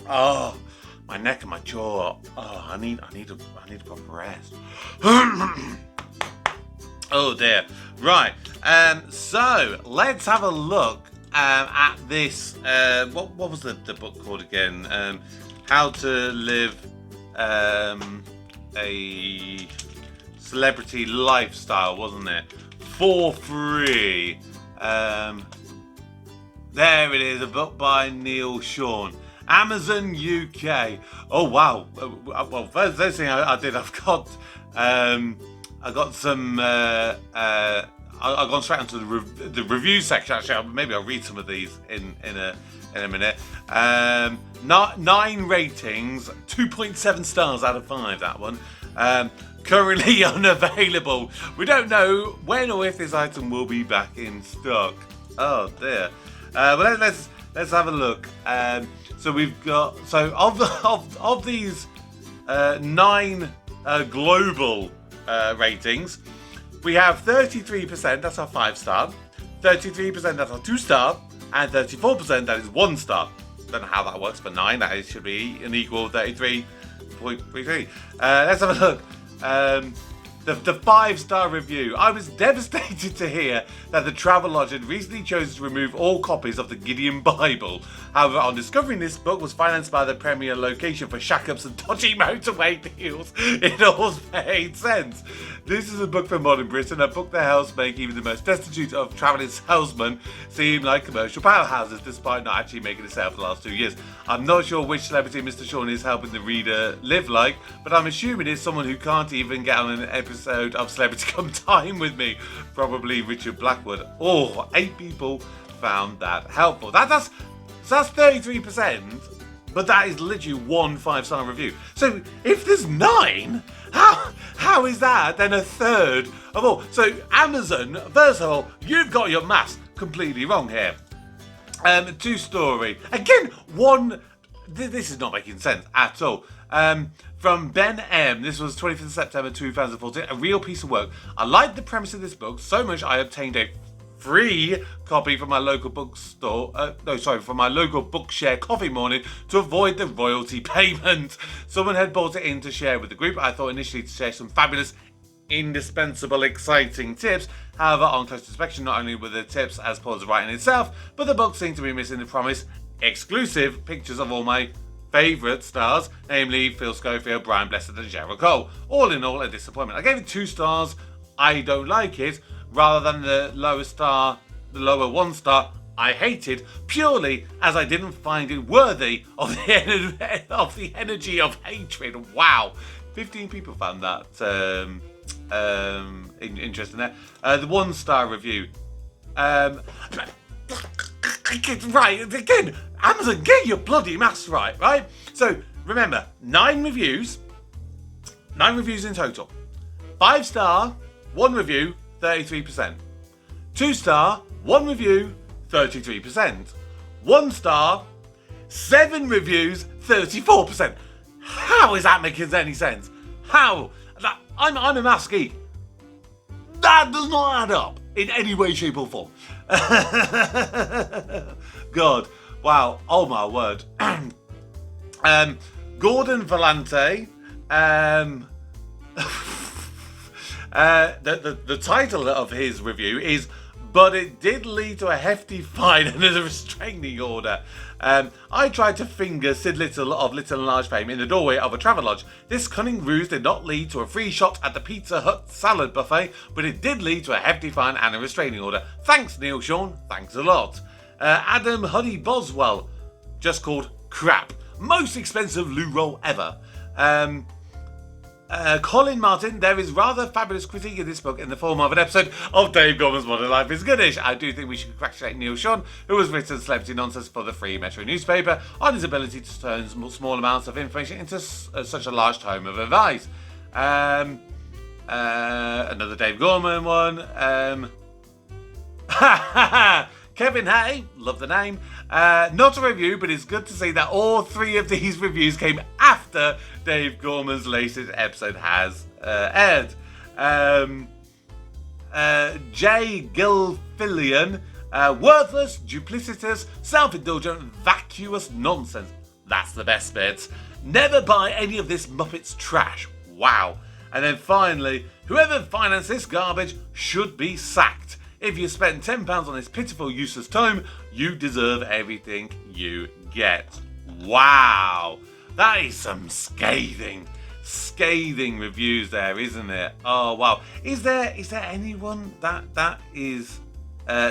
Oh, my neck and my jaw. Oh, I need a proper rest. Oh, dear. Right. So, let's have a look at this... what was the book called again? How to Live... a celebrity lifestyle, wasn't it? For free. There it is, a book by Neil Sean. Amazon UK. Oh wow. Well, first thing I did, I've got some. I've gone straight into the review section. Actually, maybe I'll read some of these in a minute. 9 ratings, 2.7 stars out of 5. That one. Currently unavailable. We don't know when or if this item will be back in stock. Oh dear. Well, let's have a look. So we've got of these 9 global ratings. We have 33%, that's our 5-star, 33% that's our 2-star, and 34% that is 1-star. Don't know how that works, but 9, that should be an equal 33.33. Let's have a look. The 5-star review. I was devastated to hear that the Travelodge had recently chosen to remove all copies of the Gideon Bible. However, on discovering this book was financed by the premier location for shack-ups and dodgy motorway deals, it all made sense. This is a book for modern Britain, a book that helps make even the most destitute of travelling salesmen seem like commercial powerhouses, despite not actually making a sale for the last 2 years. I'm not sure which celebrity Mr. Sean is helping the reader live like, but I'm assuming it's someone who can't even get on an episode of Celebrity Come Time with Me. Probably Richard Blackwood. Oh, 8 people found that helpful. That's 33%, but that is literally 1 5-star review. So if there's 9, how is that then a third of all? So Amazon, first of all, you've got your maths completely wrong here. 2-story. Again, this is not making sense at all. From Ben M. This was 25th September 2014. A real piece of work. I liked the premise of this book so much I obtained a free copy from my local bookstore. From my local Bookshare coffee morning to avoid the royalty payment. Someone had bought it in to share with the group. I thought initially to share some fabulous, indispensable, exciting tips. However, on close inspection, not only were the tips as poor as the writing itself, but the book seemed to be missing the promised exclusive pictures of all my favourite stars, namely Phil Schofield, Brian Blessed and Cheryl Cole. All in all, a disappointment. I gave it 2 stars. I don't like it, rather than the lower 1-star I hated, purely as I didn't find it worthy of the energy of hatred. Wow. 15 people found that interesting there. The 1-star review. Right, again, Amazon, get your bloody maths right? So, remember, 9 reviews in total. 5-star, 1 review, 33%. 2-star, 1 review, 33%. 1-star, 7 reviews, 34%. How is that making any sense? How? I'm a maths geek. That does not add up in any way, shape or form. God. Wow. Oh my word. Gordon Valente. The title of his review is "But it did lead to a hefty fine and a restraining order. I tried to finger Sid Little of Little and Large fame in the doorway of a Travelodge. This cunning ruse did not lead to a free shot at the Pizza Hut salad buffet, but it did lead to a hefty fine and a restraining order. Thanks, Neil Sean. Thanks a lot." Adam Huddy Boswell, just called crap. Most expensive loo roll ever. Colin Martin, there is rather fabulous critique of this book in the form of an episode of Dave Gorman's Modern Life is Goodish. I do think we should congratulate Neil Sean, who has written Celebrity Nonsense for the Free Metro newspaper, on his ability to turn small amounts of information into such a large tome of advice. Another Dave Gorman one. Kevin Hay, love the name. Not a review, but it's good to see that all 3 of these reviews came after Dave Gorman's latest episode has aired. J. Gilfillian, worthless, duplicitous, self-indulgent, vacuous nonsense. That's the best bit. Never buy any of this Muppets trash. Wow. And then finally, whoever financed this garbage should be sacked. If you spend £10 on this pitiful, useless tome, you deserve everything you get. Wow. That is some scathing reviews there, isn't it? Oh, wow. Is there anyone that is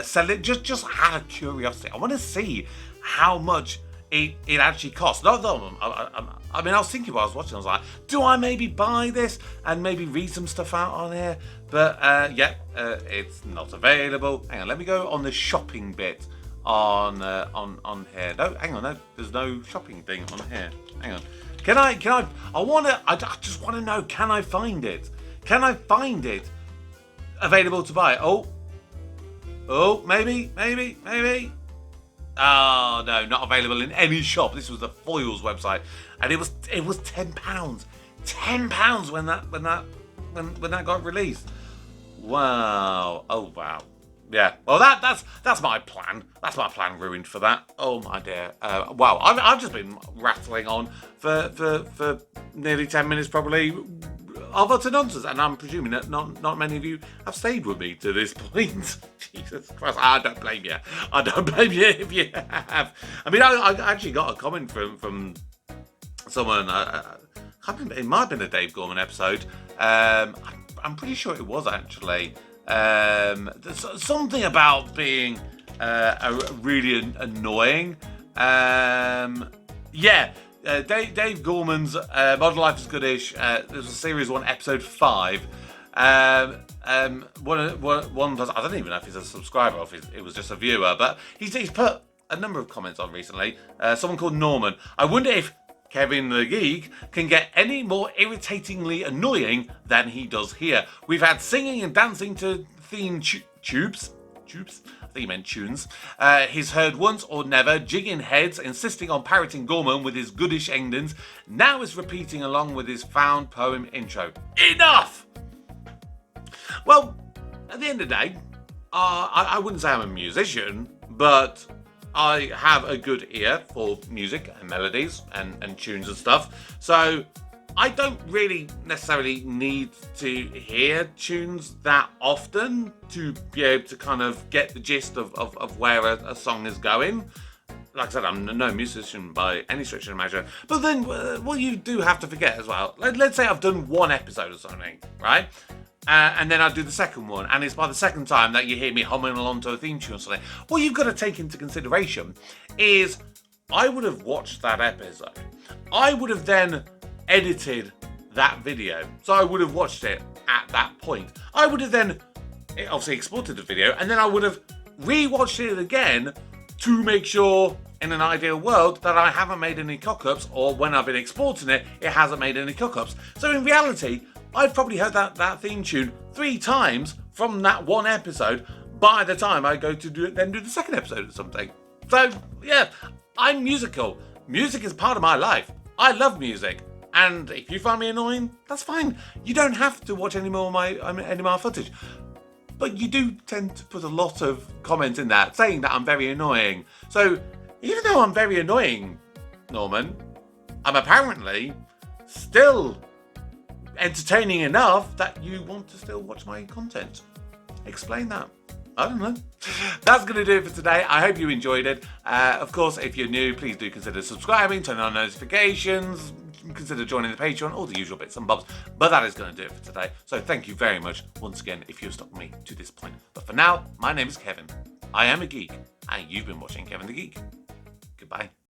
selling? Just out of curiosity, I want to see how much it actually costs. I was thinking while I was watching, I was like, do I maybe buy this and maybe read some stuff out on here? But it's not available. Hang on, let me go on the shopping bit on here. No, hang on, no, there's no shopping thing on here. Hang on. I just want to know, can I find it? Can I find it available to buy? Oh, maybe. Oh no, not available in any shop. This was the Foyles website, and it was £10. £10 when that got released. Wow. Oh wow. Yeah. Well, that's my plan. That's my plan ruined for that. Oh my dear. Wow. I've just been rattling on for nearly 10 minutes probably of utter nonsense, and I'm presuming that not many of you have stayed with me to this point. Jesus Christ, I don't blame you. I don't blame you if you have. I mean, I actually got a comment from someone. I can't remember, it might have been a Dave Gorman episode. I'm pretty sure it was actually. There's something about being really annoying. Dave Gorman's Modern Life is Goodish. This was Series 1, Episode 5. One person, I don't even know if he's a subscriber or if it was just a viewer, but he's put a number of comments on recently. Someone called Norman. I wonder if Kevin the Geek can get any more irritatingly annoying than he does here. We've had singing and dancing to theme tubes. I think he meant tunes. He's heard once or never, jigging heads, insisting on parroting Gorman with his goodish endings. Now is repeating along with his found poem intro. Enough! Well, at the end of the day, I wouldn't say I'm a musician, but I have a good ear for music and melodies and tunes and stuff. So I don't really necessarily need to hear tunes that often to be able to kind of get the gist of where a song is going. Like I said, I'm no musician by any stretch of the imagination. But then, what you do have to forget as well, let's say I've done one episode or something, right? And then I do the second one, and it's by the second time that you hear me humming along to a theme tune or something. What you've got to take into consideration is I would have watched that episode. I would have then edited that video. So I would have watched it at that point. I would have then obviously exported the video, and then I would have re-watched it again to make sure, in an ideal world, that I haven't made any cock-ups, or when I've been exporting it, it hasn't made any cock-ups. So in reality, I've probably heard that theme tune 3 times from that one episode by the time I go to do the second episode or something. So, yeah, I'm musical. Music is part of my life. I love music. And if you find me annoying, that's fine. You don't have to watch any more footage. But you do tend to put a lot of comments in there saying that I'm very annoying. So, even though I'm very annoying, Norman, I'm apparently still entertaining enough that you want to still watch my content. Explain that. I don't know. That's going to do it for today. I hope you enjoyed it. Of course, if you're new, please do consider subscribing, turn on notifications, consider joining the Patreon, all the usual bits and bobs. But that is going to do it for today. So thank you very much once again if you've stuck with me to this point. But for now, my name is Kevin. I am a geek, and you've been watching Kevin the Geek. Goodbye.